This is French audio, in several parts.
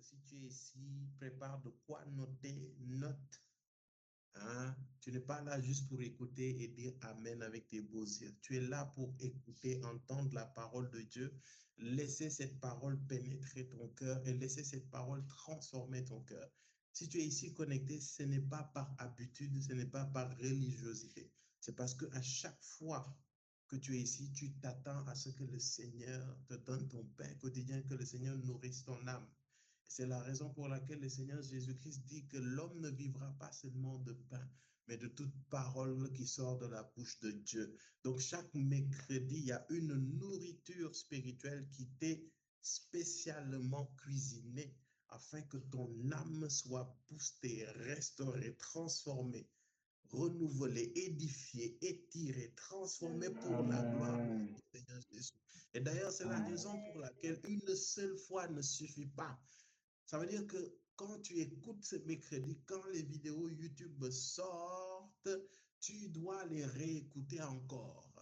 Si tu es ici, prépare de quoi noter, note. Hein? Tu n'es pas là juste pour écouter et dire Amen avec tes beaux yeux. Tu es là pour écouter, entendre la parole de Dieu, laisser cette parole pénétrer ton cœur et laisser cette parole transformer ton cœur. Si tu es ici connecté, ce n'est pas par habitude, ce n'est pas par religiosité. C'est parce que à chaque fois que tu es ici, tu t'attends à ce que le Seigneur te donne ton pain quotidien, que le Seigneur nourrisse ton âme. C'est la raison pour laquelle le Seigneur Jésus-Christ dit que l'homme ne vivra pas seulement de pain, mais de toute parole qui sort de la bouche de Dieu. Donc chaque mercredi, il y a une nourriture spirituelle qui t'est spécialement cuisinée afin que ton âme soit boostée, restaurée, transformée, renouvelée, édifiée, étirée, transformée pour la gloire Amen. du Seigneur Jésus. Et d'ailleurs, c'est la Amen. raison pour laquelle une seule fois ne suffit pas. Ça veut dire que quand tu écoutes ce mercredi, quand les vidéos YouTube sortent, tu dois les réécouter encore.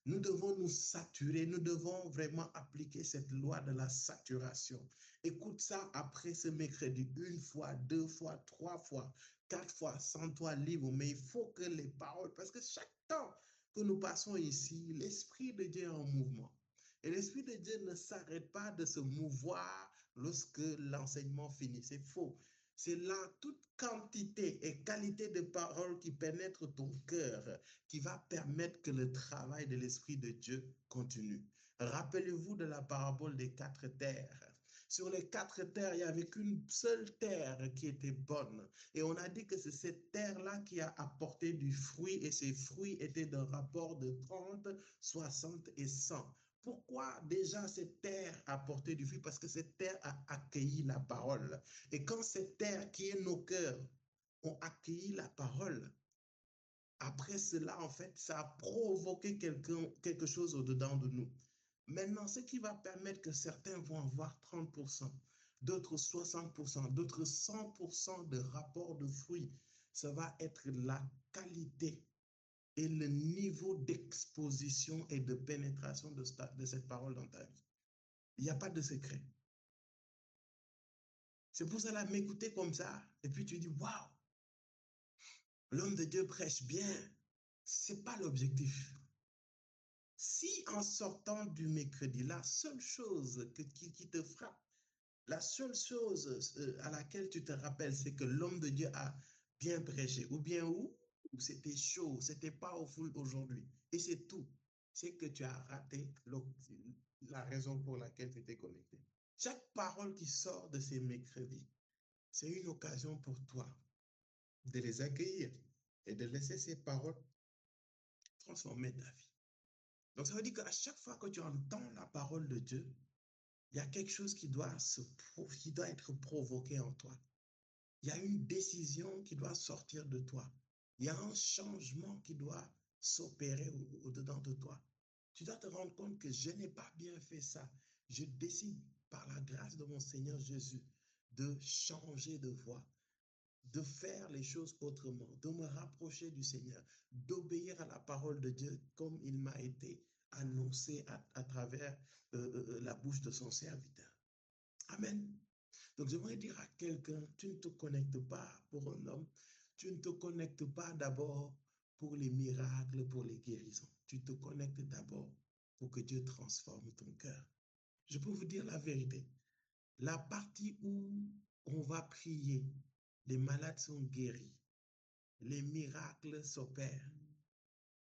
Nous devons nous saturer, nous devons vraiment appliquer cette loi de la saturation. Écoute ça après ce mercredi, une fois, deux fois, trois fois, quatre fois, sans toi libre. Mais il faut que les paroles, parce que chaque temps que nous passons ici, l'Esprit de Dieu est en mouvement. Et l'Esprit de Dieu ne s'arrête pas de se mouvoir lorsque l'enseignement finit. C'est faux. C'est là toute quantité et qualité de paroles qui pénètrent ton cœur qui va permettre que le travail de l'Esprit de Dieu continue. Rappelez-vous de la parabole des quatre terres. Sur les quatre terres, il n'y avait qu'une seule terre qui était bonne. Et on a dit que c'est cette terre-là qui a apporté du fruit et ces fruits étaient d'un rapport de 30, 60 et 100. Pourquoi déjà cette terre a porté du fruit? Parce que cette terre a accueilli la parole. Et quand cette terre qui est nos cœurs ont accueilli la parole, après cela, en fait, ça a provoqué quelque chose au-dedans de nous. Maintenant, ce qui va permettre que certains vont avoir 30%, d'autres 60%, d'autres 100% de rapport de fruits, ça va être la qualité et le niveau d'exposition et de pénétration de cette parole dans ta vie. Il n'y a pas de secret. C'est pour cela, m'écouter comme ça, et puis tu dis, waouh, l'homme de Dieu prêche bien. Ce n'est pas l'objectif. Si en sortant du mercredi, la seule chose qui te frappe, la seule chose à laquelle tu te rappelles, c'est que l'homme de Dieu a bien prêché, ou bien où c'était chaud, c'était pas au full aujourd'hui, et c'est tout, c'est que tu as raté la raison pour laquelle tu étais connecté. Chaque parole qui sort de ces mercredis, c'est une occasion pour toi de les accueillir et de laisser ces paroles transformer ta vie. Donc ça veut dire qu'à chaque fois que tu entends la parole de Dieu, il y a quelque chose qui doit être provoqué en toi. Il y a une décision qui doit sortir de toi. Il y a un changement qui doit s'opérer au-dedans de toi. Tu dois te rendre compte que je n'ai pas bien fait ça. Je décide par la grâce de mon Seigneur Jésus de changer de voie, de faire les choses autrement, de me rapprocher du Seigneur, d'obéir à la parole de Dieu comme il m'a été annoncé à travers la bouche de son serviteur. Amen. Donc, j'aimerais dire à quelqu'un, tu ne te connectes pas pour un homme, tu ne te connectes pas d'abord pour les miracles, pour les guérisons. Tu te connectes d'abord pour que Dieu transforme ton cœur. Je peux vous dire la vérité. La partie où on va prier, les malades sont guéris, les miracles s'opèrent,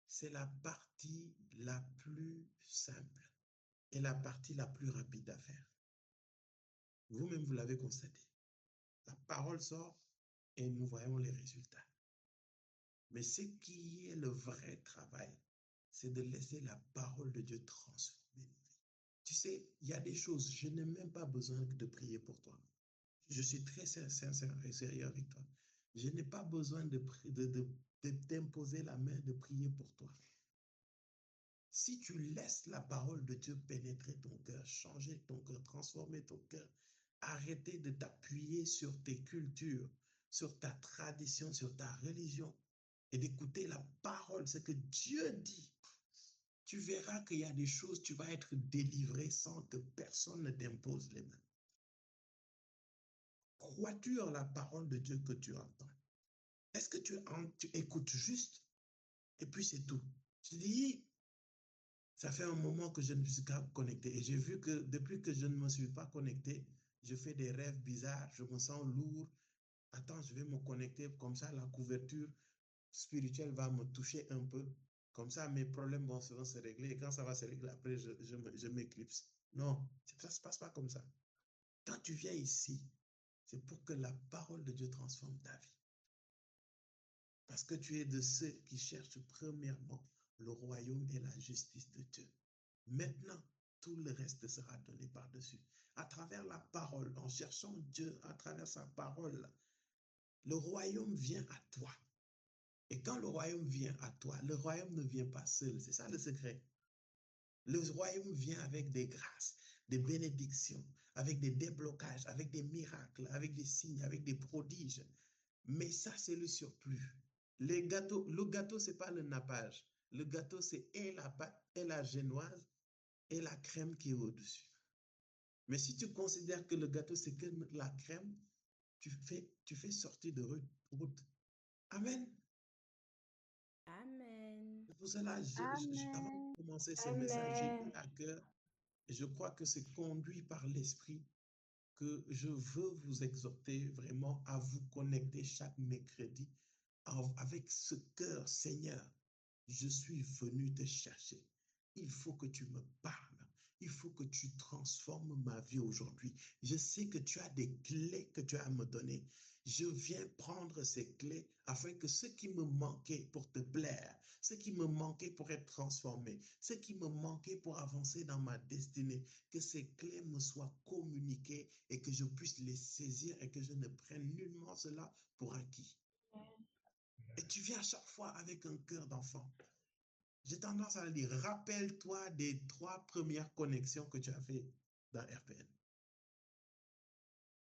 c'est la partie la plus simple et la partie la plus rapide à faire. Vous-même, vous l'avez constaté. La parole sort et nous voyons les résultats. Mais ce qui est le vrai travail, c'est de laisser la parole de Dieu transformer nos vies. Tu sais, il y a des choses, je n'ai même pas besoin de prier pour toi. Je suis très sincère et sérieux avec toi. Je n'ai pas besoin d'imposer la main, de prier pour toi. Si tu laisses la parole de Dieu pénétrer ton cœur, changer ton cœur, transformer ton cœur, arrêter de t'appuyer sur tes cultures, sur ta tradition, sur ta religion, et d'écouter la parole, ce que Dieu dit, tu verras qu'il y a des choses, tu vas être délivré sans que personne ne t'impose les mains. crois-tu en la parole de Dieu que tu entends? Est-ce que tu écoutes juste et puis c'est tout? Je dis, ça fait un moment que je ne suis pas connecté et j'ai vu que depuis que je ne me suis pas connecté, je fais des rêves bizarres, je me sens lourd. Attends, je vais me connecter, comme ça la couverture spirituelle va me toucher un peu. Comme ça, mes problèmes vont se régler et quand ça va se régler, après, je m'éclipse. Non, ça ne se passe pas comme ça. Quand tu viens ici, c'est pour que la parole de Dieu transforme ta vie. Parce que tu es de ceux qui cherchent premièrement le royaume et la justice de Dieu. Maintenant, tout le reste sera donné par-dessus. À travers la parole, en cherchant Dieu, à travers sa parole, le royaume vient à toi. Et quand le royaume vient à toi, le royaume ne vient pas seul. C'est ça le secret. Le royaume vient avec des grâces, des bénédictions, avec des déblocages, avec des miracles, avec des signes, avec des prodiges. Mais ça, c'est le surplus. Le gâteau, ce n'est pas le nappage. Le gâteau, c'est et la pâte, et la génoise, et la crème qui est au-dessus. Mais si tu considères que le gâteau, c'est que la crème, tu fais sortir de route. Amen. Amen. C'est pour cela, avant de commencer ce message, j'ai eu à cœur, et je crois que c'est conduit par l'Esprit, que je veux vous exhorter vraiment à vous connecter chaque mercredi avec ce cœur, Seigneur, je suis venu te chercher. Il faut que tu me parles. Il faut que tu transformes ma vie aujourd'hui. Je sais que tu as des clés que tu as à me donner. Je viens prendre ces clés afin que ce qui me manquait pour te plaire, ce qui me manquait pour être transformé, ce qui me manquait pour avancer dans ma destinée, que ces clés me soient communiquées et que je puisse les saisir et que je ne prenne nullement cela pour acquis. Et tu viens à chaque fois avec un cœur d'enfant. J'ai tendance à le dire, rappelle-toi des 3 premières connexions que tu as fait dans RPN.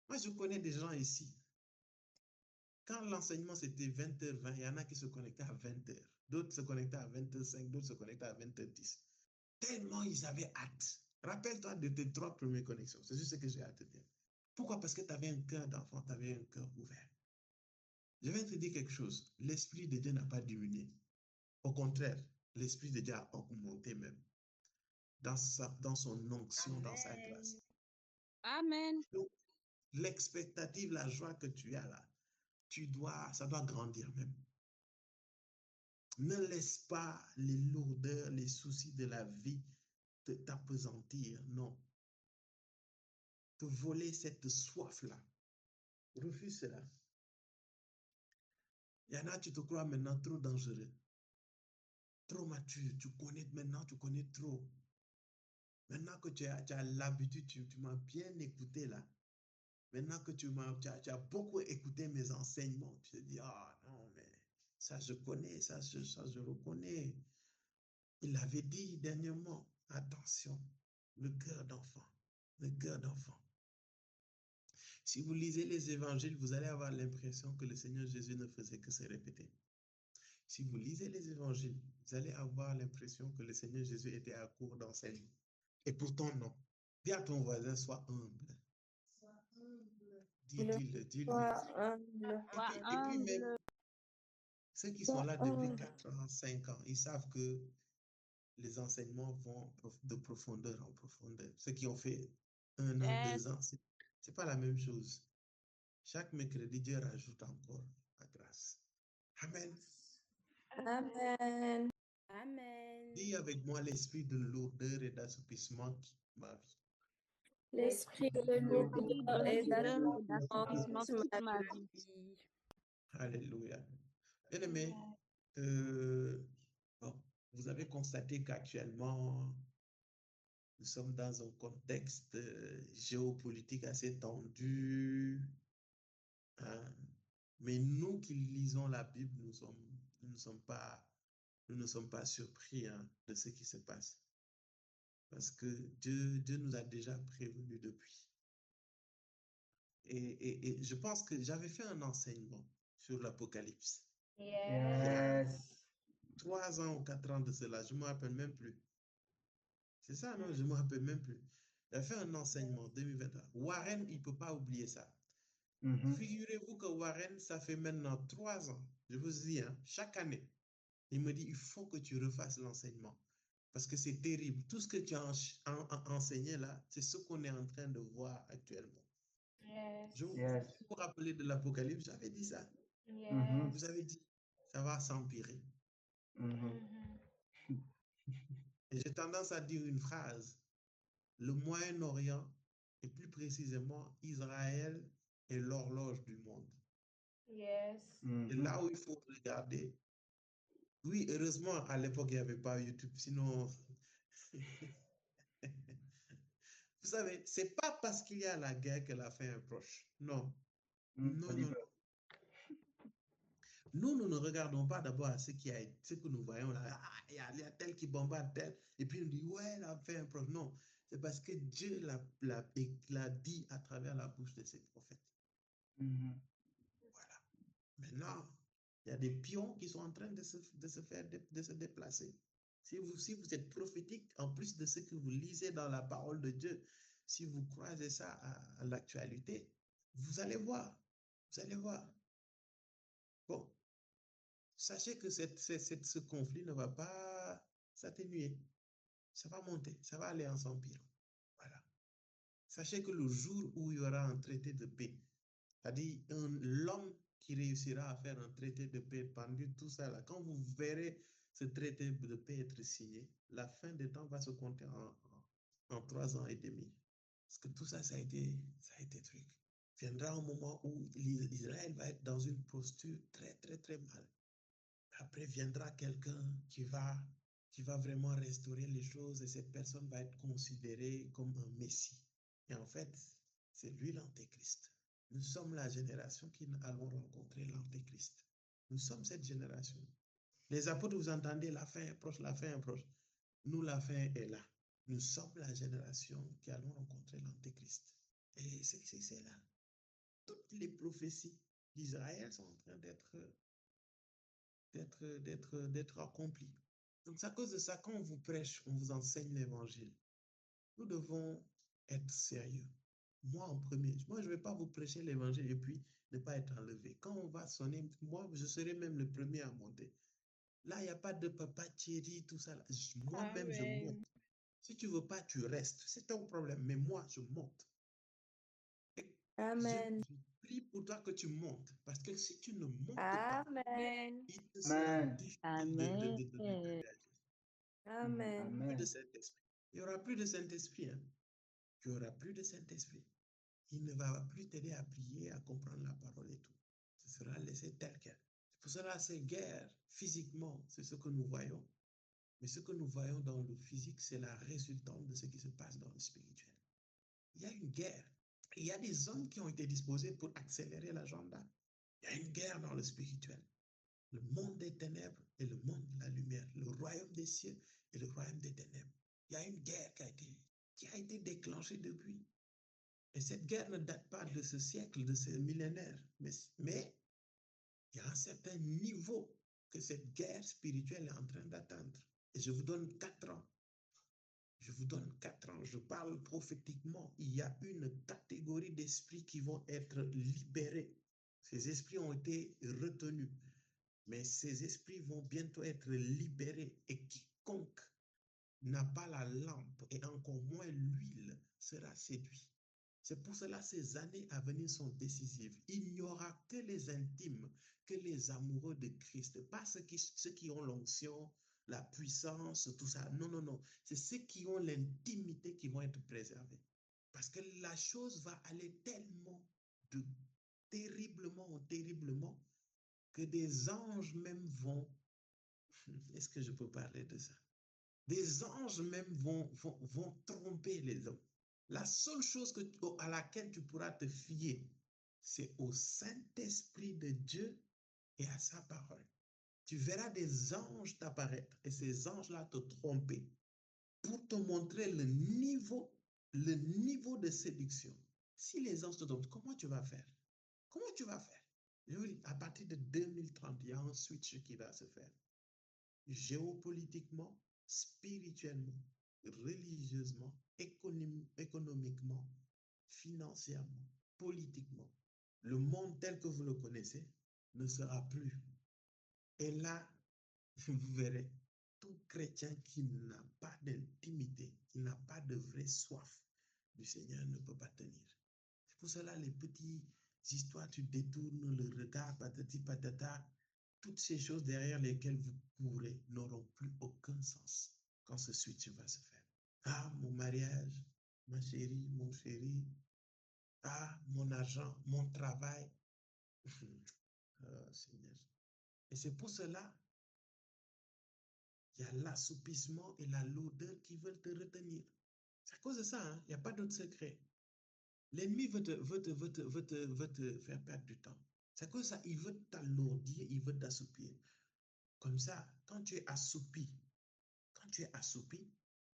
Moi, je connais des gens ici. Quand l'enseignement, c'était 20h20, il y en a qui se connectaient à 20h. D'autres se connectaient à 20h05, d'autres se connectaient à 20h10. Tellement ils avaient hâte. Rappelle-toi de tes 3 premières connexions. C'est juste ce que j'ai à te dire. Pourquoi? Parce que tu avais un cœur d'enfant, tu avais un cœur ouvert. Je vais te dire quelque chose. L'Esprit de Dieu n'a pas diminué. Au contraire, l'Esprit de Dieu a augmenté même dans son onction, dans sa grâce. Amen. Donc, l'expectative, la joie que tu as là, ça doit grandir même. Ne laisse pas les lourdeurs, les soucis de la vie t'appesantir, non. Te voler cette soif-là. Refuse cela. Il y en a, tu te crois maintenant trop dangereux, trop mature, tu connais trop. Maintenant que tu as l'habitude, tu m'as bien écouté là. Maintenant que tu as beaucoup écouté mes enseignements, tu te dis, ah non, mais ça je connais, ça je reconnais. Il avait dit dernièrement, attention, le cœur d'enfant, le cœur d'enfant. Si vous lisez les évangiles, vous allez avoir l'impression que le Seigneur Jésus ne faisait que se répéter. Si vous lisez les évangiles, vous allez avoir l'impression que le Seigneur Jésus était à court d'enseignement. Et pourtant, non. Dis à ton voisin, sois humble. Dis-le. Et puis même, ceux qui sont là depuis 4 ans, 5 ans, ils savent que les enseignements vont de profondeur en profondeur. Ceux qui ont fait 1 an, 2 ans, c'est pas la même chose. Chaque mercredi, Dieu rajoute encore la grâce. Amen. Amen. Amen. Dis avec moi l'esprit de lourdeur et d'assoupissement qui ma vie. L'esprit de lourdeur et d'assouplissement d'assouplissement quitte ma vie. Alléluia. Bien aimé, bon, vous avez constaté qu'actuellement, nous sommes dans un contexte géopolitique assez tendu. Hein? Mais nous qui lisons la Bible, nous ne sommes pas surpris hein, de ce qui se passe. Parce que Dieu nous a déjà prévenus depuis. Et je pense que j'avais fait un enseignement sur l'Apocalypse. Yes. 3 ans ou 4 ans de cela, je ne me rappelle même plus. C'est ça, non? Je ne me rappelle même plus. J'avais fait un enseignement en 2021. Warren, il ne peut pas oublier ça. Figurez-vous que Warren, ça fait maintenant 3 ans, je vous dis, hein, chaque année, il me dit, il faut que tu refasses l'enseignement. Parce que c'est terrible. Tout ce que tu as enseigné là, c'est ce qu'on est en train de voir actuellement. Je vous rappelez de l'Apocalypse, j'avais dit ça. Vous avez dit, ça va s'empirer. Et j'ai tendance à dire une phrase. Le Moyen-Orient, et plus précisément Israël, est l'horloge du monde. Et là où il faut regarder, oui, heureusement, à l'époque, il n'y avait pas YouTube, sinon... Vous savez, c'est pas parce qu'il y a la guerre que la fin est proche. Non. Non, non, non. Nous ne regardons pas d'abord à ce que nous voyons là. Ah, il y a tel qui bombarde tel. Et puis on dit, ouais, la fin est proche. Non. C'est parce que Dieu l'a dit à travers la bouche de ses prophètes. Voilà. Maintenant, il y a des pions qui sont en train de se déplacer. Si vous êtes prophétique, en plus de ce que vous lisez dans la parole de Dieu, si vous croisez ça à l'actualité, vous allez voir. Vous allez voir. Bon, sachez que ce conflit ne va pas s'atténuer. Ça va monter, ça va aller en s'empirant. Voilà. Sachez que le jour où il y aura un traité de paix, c'est-à-dire l'homme qui réussira à faire un traité de paix pendant tout ça, là, quand vous verrez ce traité de paix être signé, la fin des temps va se compter en 3 ans et demi. Parce que tout ça, ça a été truc. Viendra un moment où Israël va être dans une posture très, très, très mal. Après viendra quelqu'un qui va vraiment restaurer les choses et cette personne va être considérée comme un messie. Et en fait, c'est lui l'antéchrist. Nous sommes la génération qui allons rencontrer l'antéchrist. Nous sommes cette génération. Les apôtres, vous entendez, la fin est proche, la fin est proche. Nous, la fin est là. Nous sommes la génération qui allons rencontrer l'antéchrist. Et c'est là. Toutes les prophéties d'Israël sont en train d'être accompli. Donc, c'est à cause de ça, quand on vous prêche, on vous enseigne l'évangile, nous devons être sérieux. Moi, en premier, moi, je ne vais pas vous prêcher l'évangile et puis ne pas être enlevé. Quand on va sonner, moi, je serai même le premier à monter. Là, il n'y a pas de papa Thierry, tout ça. Moi-même, je monte. Si tu ne veux pas, tu restes. C'est ton problème. Mais moi, je monte. Amen. Je prie pour toi que tu montes. Parce que si tu ne montes Amen. pas, il te sera difficile de réagir. Amen. Plus de Saint-Esprit. Il n'y aura plus de Saint-Esprit. Hein. Il n'y aura plus de Saint-Esprit. Il ne va plus t'aider à prier, à comprendre la parole et tout. Ce sera laissé tel quel. C'est pour cela, ces guerres, physiquement, c'est ce que nous voyons. Mais ce que nous voyons dans le physique, c'est la résultante de ce qui se passe dans le spirituel. Il y a une guerre. Il y a des hommes qui ont été disposés pour accélérer l'agenda. Il y a une guerre dans le spirituel. Le monde des ténèbres et le monde de la lumière. Le royaume des cieux et le royaume des ténèbres. Il y a une guerre qui a été déclenchée depuis. Et cette guerre ne date pas de ce siècle, de ce millénaire. Mais il y a un certain niveau que cette guerre spirituelle est en train d'atteindre. Et je vous donne 4 ans. Je vous donne 4 ans. Je parle prophétiquement. Il y a une catégorie d'esprits qui vont être libérés. Ces esprits ont été retenus. Mais ces esprits vont bientôt être libérés. Et quiconque n'a pas la lampe et encore moins l'huile sera séduit. C'est pour cela que ces années à venir sont décisives. Il n'y aura que les intimes, que les amoureux de Christ, pas ceux qui ont l'onction, la puissance, tout ça. Non, non, non. C'est ceux qui ont l'intimité qui vont être préservés. Parce que la chose va aller tellement terriblement, que des anges même vont... Est-ce que je peux parler de ça? Des anges même vont tromper les hommes. La seule chose à laquelle tu pourras te fier, c'est au Saint-Esprit de Dieu et à sa parole. Tu verras des anges t'apparaître et ces anges-là te tromper pour te montrer le niveau de séduction. Si les anges te trompent, comment tu vas faire? Comment tu vas faire? Je vous dis, à partir de 2030, il y a un switch qui va se faire. Géopolitiquement, spirituellement, religieusement, économiquement, financièrement, politiquement. le monde tel que vous le connaissez ne sera plus. Et là, vous verrez, tout chrétien qui n'a pas d'intimité, qui n'a pas de vraie soif du Seigneur ne peut pas tenir. C'est pour cela les petites histoires, tu détournes le regard, patati patata, toutes ces choses derrière lesquelles vous courez n'auront plus aucun sens quand ce switch va se faire. Ah, mon mariage, ma chérie, mon chéri, ah, mon argent, mon travail. Oh, Seigneur. Et c'est pour cela il y a l'assoupissement et la lourdeur qui veulent te retenir. C'est à cause de ça, hein? Il n'y a pas d'autre secret. L'ennemi veut te faire perdre du temps. C'est à cause de ça, il veut t'alourdir, il veut t'assoupir. Comme ça, quand tu es assoupi,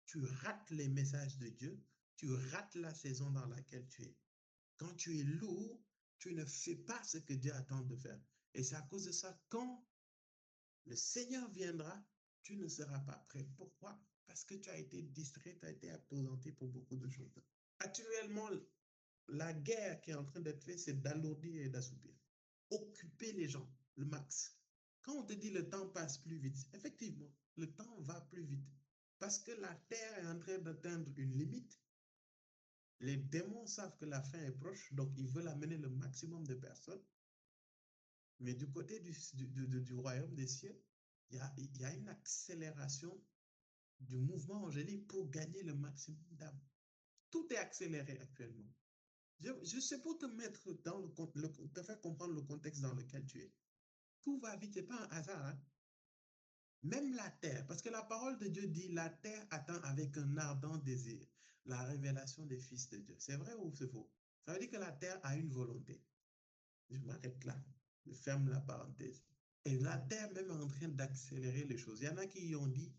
tu rates les messages de Dieu, tu rates la saison dans laquelle tu es. Quand tu es lourd, tu ne fais pas ce que Dieu attend de faire. Et c'est à cause de ça, quand le Seigneur viendra, tu ne seras pas prêt. Pourquoi? Parce que tu as été distrait, tu as été appesanti pour beaucoup de choses. Actuellement, la guerre qui est en train d'être faite, c'est d'alourdir et d'assoupir. Occuper les gens, le max. Quand on te dit le temps passe plus vite, effectivement, le temps va plus vite. Parce que la terre est en train d'atteindre une limite. Les démons savent que la fin est proche, donc ils veulent amener le maximum de personnes. Mais du côté du royaume des cieux, il y a une accélération du mouvement angélique pour gagner le maximum d'âmes. Tout est accéléré actuellement. Je sais pour te mettre dans te faire comprendre le contexte dans lequel tu es. Tout va vite, ce n'est pas un hasard. Hein? Même la terre, parce que la parole de Dieu dit, la terre attend avec un ardent désir la révélation des fils de Dieu. C'est vrai ou c'est faux? Ça veut dire que la terre a une volonté. Je m'arrête là. Je ferme la parenthèse. Et la terre même est en train d'accélérer les choses. Il y en a qui ont dit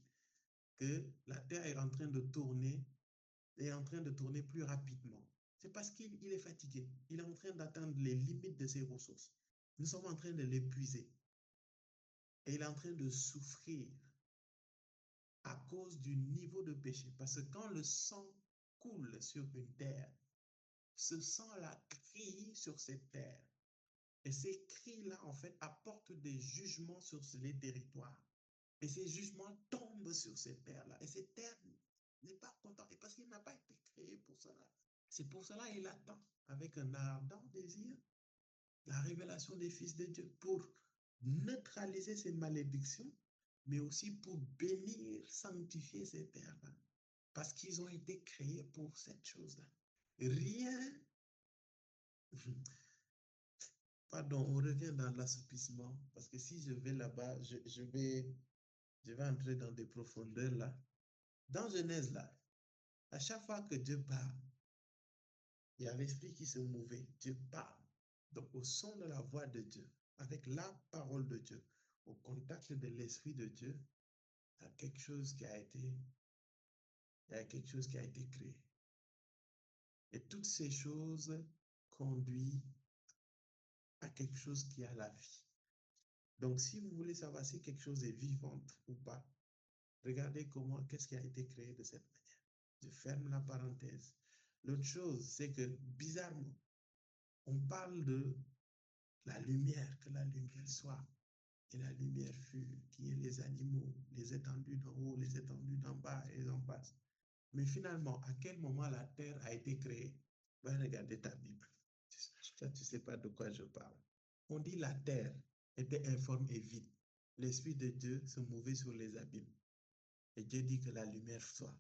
que la terre est en train de tourner plus rapidement. C'est parce qu'il est fatigué. Il est en train d'atteindre les limites de ses ressources. Nous sommes en train de l'épuiser. Et il est en train de souffrir à cause du niveau de péché. Parce que quand le sang coule sur une terre, ce sang-là crie sur cette terre. Et ces cris-là, en fait, apportent des jugements sur les territoires. Et ces jugements tombent sur cette terre-là. Et cette terre n'est pas contente. Et parce qu'il n'a pas été créé pour cela. C'est pour cela qu'il attend avec un ardent désir la révélation des fils de Dieu pour neutraliser ces malédictions, mais aussi pour bénir, sanctifier ces terres-là. Parce qu'ils ont été créés pour cette chose-là. Rien. Pardon, on revient dans l'assoupissement. Parce que si je vais là-bas, je vais entrer dans des profondeurs là. Dans Genèse là, à chaque fois que Dieu parle, il y a l'esprit qui se mouvait. Dieu parle. Donc, au son de la voix de Dieu, avec la parole de Dieu, au contact de l'esprit de Dieu, il y a quelque chose qui a été créé. Et toutes ces choses conduisent à quelque chose qui a la vie. Donc, si vous voulez savoir si quelque chose est vivante ou pas, regardez qu'est-ce qui a été créé de cette manière. Je ferme la parenthèse. L'autre chose, c'est que, bizarrement, on parle de la lumière, que la lumière soit. Et la lumière fut, qui est les animaux, les étendues d'en haut, les étendues d'en bas, et j'en passe. Mais finalement, à quel moment la terre a été créée? Va regarder ta Bible. Tu ne sais pas de quoi je parle. On dit la terre était informe et vide. L'Esprit de Dieu se mouvait sur les abîmes. Et Dieu dit que la lumière soit.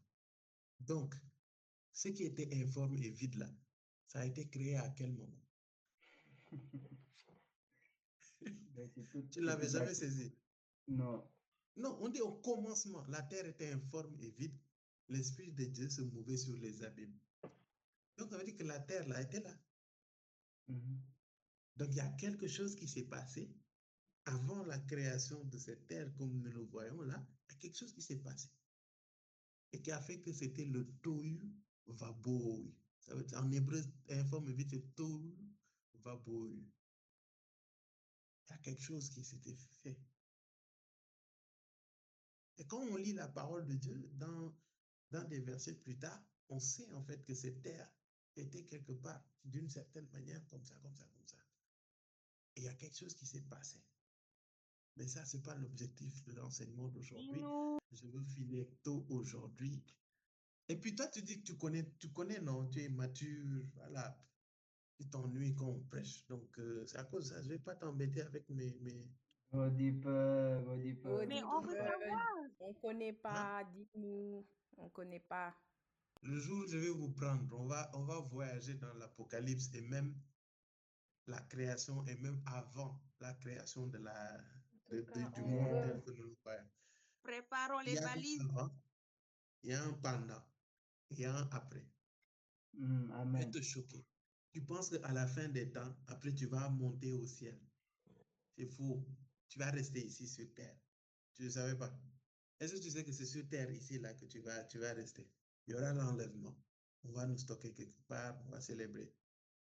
Donc, ce qui était informe et vide là, ça a été créé à quel moment? Tu ne l'avais jamais saisi? Non. Non, on dit au commencement, la terre était informe et vide. L'Esprit de Dieu se mouvait sur les abîmes. Donc, ça veut dire que la terre là était là. Donc, il y a quelque chose qui s'est passé avant la création de cette terre, comme nous le voyons là. Il y a quelque chose qui s'est passé. Et qui a fait que c'était le tohu vabohu. Ça veut dire, en hébreu, informe et vide, c'est tohu vabohu. Il y a quelque chose qui s'était fait. Et quand on lit la parole de Dieu, dans des versets plus tard, on sait en fait que cette terre était quelque part d'une certaine manière, comme ça, comme ça, comme ça. Et il y a quelque chose qui s'est passé. Mais ça, ce n'est pas l'objectif de l'enseignement d'aujourd'hui. Dis-nous. Je veux finir tôt aujourd'hui. Et puis toi, tu dis que tu connais, non? Tu es mature, voilà. Tu t'ennuies quand on prêche. Donc, c'est à cause de ça. Je ne vais pas t'embêter avec mes... Mais on veut savoir. On connaît Hein? pas, dis-nous. On connaît pas. Le jour où je vais vous prendre, on va voyager dans l'Apocalypse et même la création et même avant la création de du monde tel que nous le voyons. Préparons Il les y a un valises. avant, il y a un pendant, il y a un après. Je vais Amen. te choquer. Tu penses qu'à la fin des temps, après tu vas monter au ciel. C'est faux. Tu vas rester ici sur terre. Tu ne savais pas. Est-ce que tu sais que c'est sur terre ici là que tu vas rester? Il y aura l'enlèvement. On va nous stocker quelque part, on va célébrer.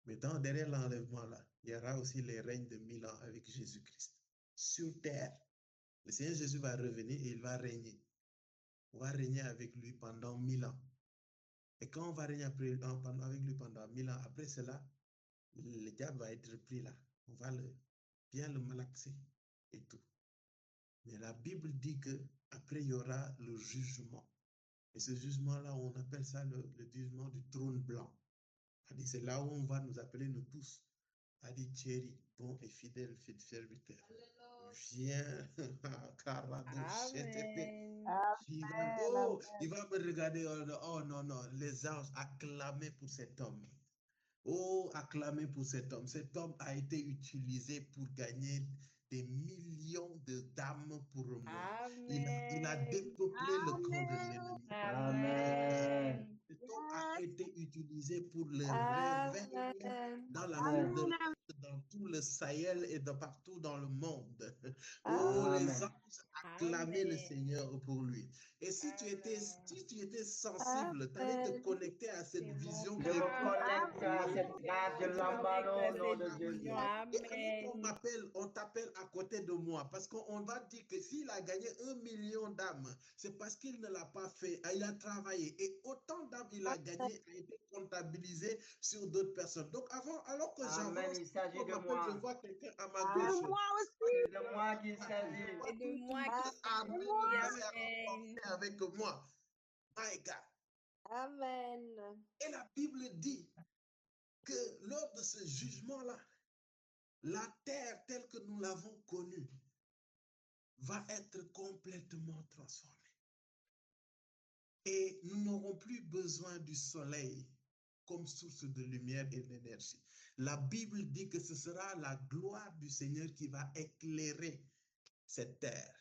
Mais derrière l'enlèvement là, il y aura aussi les règnes de 1000 ans avec Jésus-Christ. Sur terre, le Seigneur Jésus va revenir et il va régner. On va régner avec lui pendant 1000 ans. Et quand on va régner avec lui pendant 1000 ans, après cela, le diable va être pris là. On va bien le malaxer et tout. Mais la Bible dit que après il y aura le jugement. Et ce jugement-là, on appelle ça le jugement du trône blanc. C'est là où on va nous appeler nous tous. Thierry, bon et fidèle serviteur. Viens, Amen. oh, il va me regarder. Oh non, non, les anges acclamaient pour cet homme. Oh, acclamez pour cet homme. Cet homme a été utilisé pour gagner des millions d'âmes pour moi. Il a dépeuplé le camp de l'ennemi. Amen. Cet homme a été utilisé pour le réveil Amen. dans tout le Sahel et partout dans le monde. Oh, les Amen. anges acclamaient le Amen. Seigneur pour lui. Et si tu étais sensible, tu allais te connecter à cette vision Je qui est me connecte à cette grâce de l'embalon au nom de Jésus. Et alors on t'appelle à côté de moi parce qu'on va dire que s'il a gagné 1 million d'âmes, c'est parce qu'il ne l'a pas fait. Il a travaillé. Et autant d'âmes il a gagné a été comptabilisé sur d'autres personnes. Donc alors que j'avance, Il s'agit de moi. je vois quelqu'un à ma gauche. Moi aussi. C'est de moi qu'il s'agit. C'est de moi qui avec moi. My God. Amen. Et la Bible dit que lors de ce jugement-là, la terre telle que nous l'avons connue va être complètement transformée. Et nous n'aurons plus besoin du soleil comme source de lumière et d'énergie. La Bible dit que ce sera la gloire du Seigneur qui va éclairer cette terre.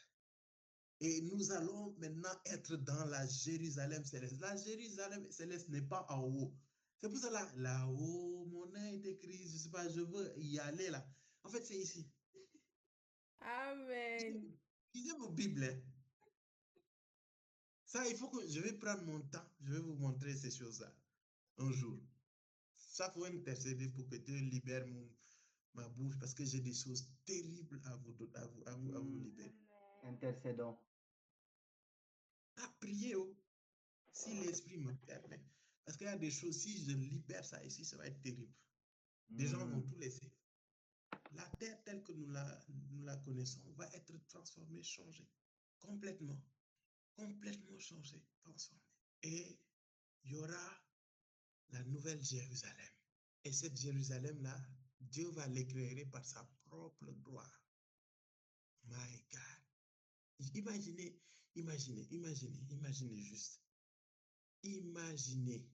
Et nous allons maintenant être dans la Jérusalem céleste. La Jérusalem céleste n'est pas en haut. C'est pour ça là-haut, mon nom est écrit, je ne sais pas, je veux y aller là. En fait, c'est ici. Amen. Lisez vos Bibles. Hein. Ça, il faut que je vais prendre mon temps. Je vais vous montrer ces choses-là un jour. Ça, il faut intercéder pour que Dieu libère ma bouche parce que j'ai des choses terribles à vous libérer. Intercédons. À prier, si l'Esprit me permet. Parce qu'il y a des choses, si je libère ça ici, ça va être terrible. Les gens vont tout laisser. La terre telle que nous la connaissons va être transformée, changée. Complètement. Complètement changée, transformée. Et il y aura la nouvelle Jérusalem. Et cette Jérusalem-là, Dieu va l'éclairer par sa propre gloire. My God. Imaginez juste. Imaginez.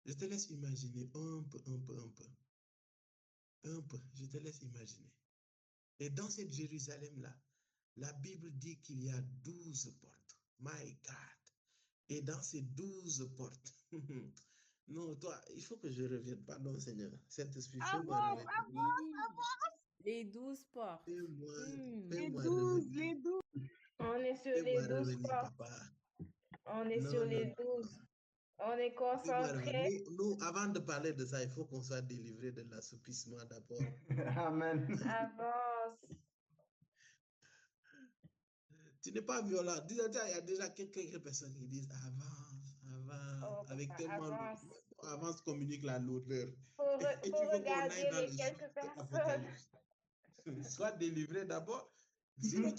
Je te laisse imaginer un peu. Je te laisse imaginer. Et dans cette Jérusalem-là, la Bible dit qu'il y a 12 portes. My God. Et dans ces 12 portes, non, toi, il faut que je revienne. Pardon, Seigneur. Saint-Esprit, fais-moi revenir. Les 12 portes. Les 12. On est sur les 12 portes. Papa. On est sur les 12. On est concentré. Nous, avant de parler de ça, il faut qu'on soit délivré de l'assoupissement d'abord. Amen. Avance. Tu n'es pas violent. Il y a déjà quelques personnes qui disent avance, avec tellement avance communique la lourdeur. Faut regarder les quelques personnes. Sois délivré d'abord. Sinon,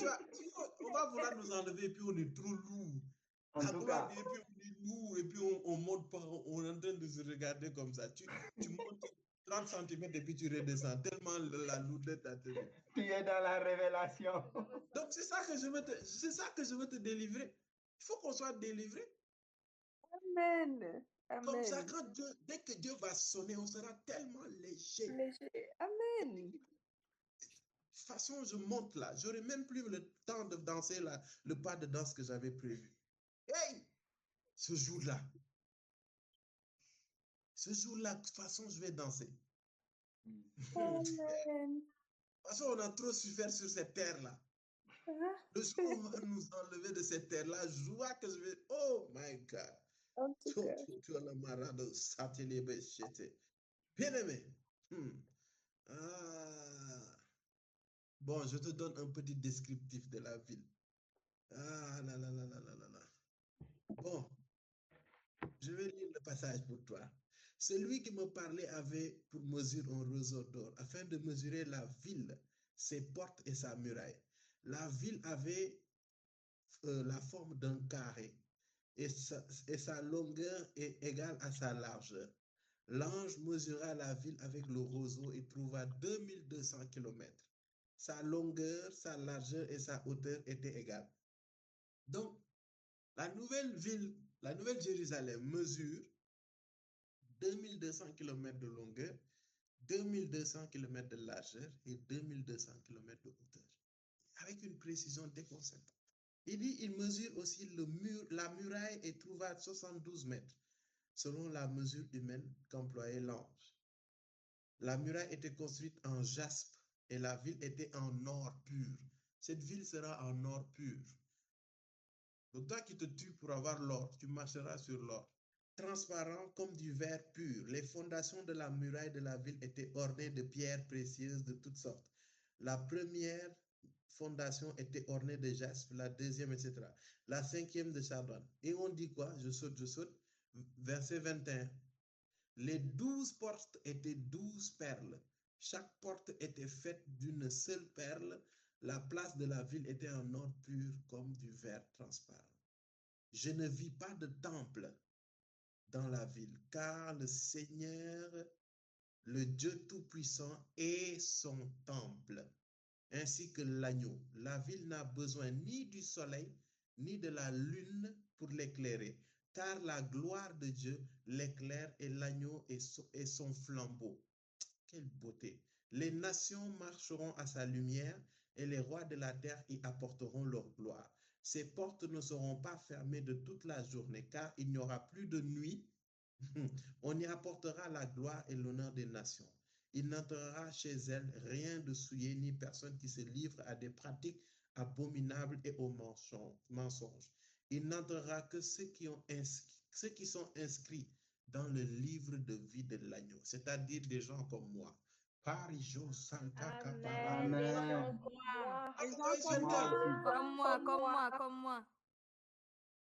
on va vouloir nous enlever et puis on est trop lourd. En La tout gloire, cas, et puis on est lourd et puis on monte pas, on est en train de se regarder comme ça. Tu montes 30 cm et puis tu redescends tellement la lourdeur t'a tenu. tu es dans la révélation. Donc c'est ça que je veux te délivrer. Il faut qu'on soit délivré. Amen. Comme ça, Amen. dès que Dieu va sonner, on sera tellement léger. Léger. Amen. De toute façon, je monte là. J'aurai même plus le temps de danser le pas de danse que j'avais prévu. Hey! Ce jour-là, de toute façon, je vais danser. Amen. De toute façon, on a trop souffert sur cette terre-là. Le jour où on va nous enlever de cette terre-là, je vois que je vais... Oh my God! En tout cas. Bien aimé. Ah. Bon, je te donne un petit descriptif de la ville. Ah là là là là là là là. Bon, je vais lire le passage pour toi. Celui qui me parlait avait pour mesure un roseau d'or, afin de mesurer la ville, ses portes et sa muraille. La ville avait la forme d'un carré et sa longueur est égale à sa largeur. L'ange mesura la ville avec le roseau et trouva 2200 kilomètres. Sa longueur, sa largeur et sa hauteur étaient égales. Donc, la nouvelle ville, la nouvelle Jérusalem mesure 2200 kilomètres de longueur, 2200 kilomètres de largeur et 2200 kilomètres de hauteur, avec une précision déconcertante. Il dit, il mesure aussi la muraille et trouva 72 mètres, selon la mesure humaine qu'employait l'ange. La muraille était construite en jaspe et la ville était en or pur. Cette ville sera en or pur. Donc toi qui te tues pour avoir l'or, tu marcheras sur l'or. Transparent comme du verre pur, les fondations de la muraille de la ville étaient ornées de pierres précieuses de toutes sortes. La première fondation était ornée de jaspe, la deuxième, etc. La cinquième de chardon. Et on dit quoi? Je saute. Verset 21. Les 12 portes étaient 12 perles. Chaque porte était faite d'une seule perle. La place de la ville était en or pur comme du verre transparent. Je ne vis pas de temple dans la ville, car le Seigneur, le Dieu Tout-Puissant, est son temple, ainsi que l'agneau. La ville n'a besoin ni du soleil, ni de la lune pour l'éclairer, car la gloire de Dieu l'éclaire et l'agneau est son flambeau. Quelle beauté! Les nations marcheront à sa lumière et les rois de la terre y apporteront leur gloire. Ses portes ne seront pas fermées de toute la journée, car il n'y aura plus de nuit. On y apportera la gloire et l'honneur des nations. Il n'entrera chez elle rien de souillé, ni personne qui se livre à des pratiques abominables et aux mensonges. Il n'entrera que ceux qui sont inscrits dans le livre de vie de l'agneau, c'est-à-dire des gens comme moi. Parijo Santa Capara. Amen. Des Amen. gens comme moi. Les gens Toi, comme Moi moi. aussi. Comme moi, comme moi, comme moi.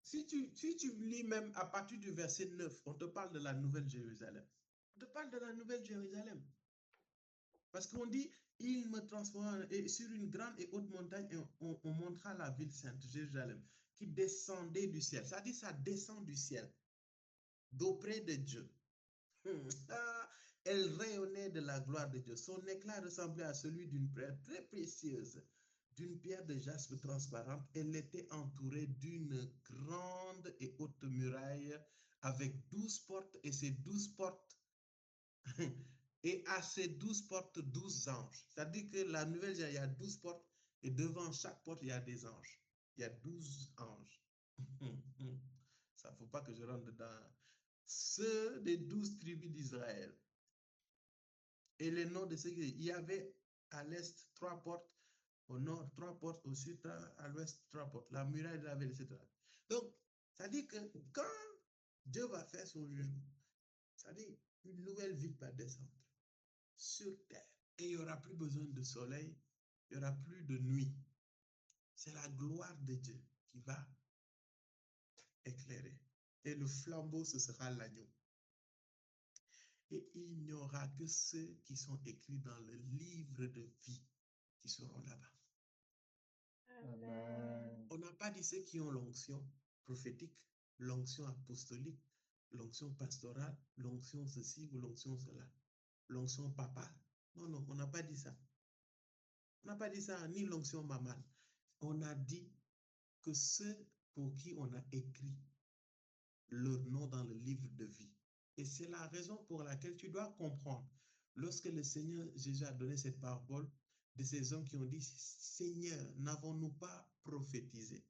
Si tu lis même à partir du verset 9, on te parle de la Nouvelle Jérusalem. On te parle de la Nouvelle Jérusalem. Parce qu'on dit, il me transformera sur une grande et haute montagne et on montrera la ville sainte, Jérusalem, qui descendait du ciel. Ça dit, ça descend du ciel, d'auprès de Dieu. Elle rayonnait de la gloire de Dieu. Son éclat ressemblait à celui d'une pierre très précieuse, d'une pierre de jaspe transparente. Elle était entourée d'une grande et haute muraille avec 12 portes et ces 12 portes et à ces 12 portes, 12 anges. C'est-à-dire que la nouvelle, il y a 12 portes et devant chaque porte, il y a des anges. Il y a 12 anges. Ça ne faut pas que je rentre dedans. Ceux des 12 tribus d'Israël. Et les noms de ceux qui... Il y avait à l'est 3 portes, au nord 3 portes, au sud, à l'ouest 3 portes. La muraille de la ville, etc. Donc, ça dit que quand Dieu va faire son jugement, ça dit une nouvelle ville va descendre sur terre. Et il n'y aura plus besoin de soleil, il n'y aura plus de nuit. C'est la gloire de Dieu qui va éclairer. Et le flambeau, ce sera l'agneau. Et il n'y aura que ceux qui sont écrits dans le livre de vie qui seront là-bas. Amen. On n'a pas dit ceux qui ont l'onction prophétique, l'onction apostolique, l'onction pastorale, l'onction ceci ou l'onction cela, l'onction papale. Non, non, on n'a pas dit ça. On n'a pas dit ça, ni l'onction mamale. On a dit que ceux pour qui on a écrit leur nom dans le livre de vie. Et c'est la raison pour laquelle tu dois comprendre. Lorsque le Seigneur Jésus a donné cette parabole de ces hommes qui ont dit, Seigneur, n'avons-nous pas prophétisé?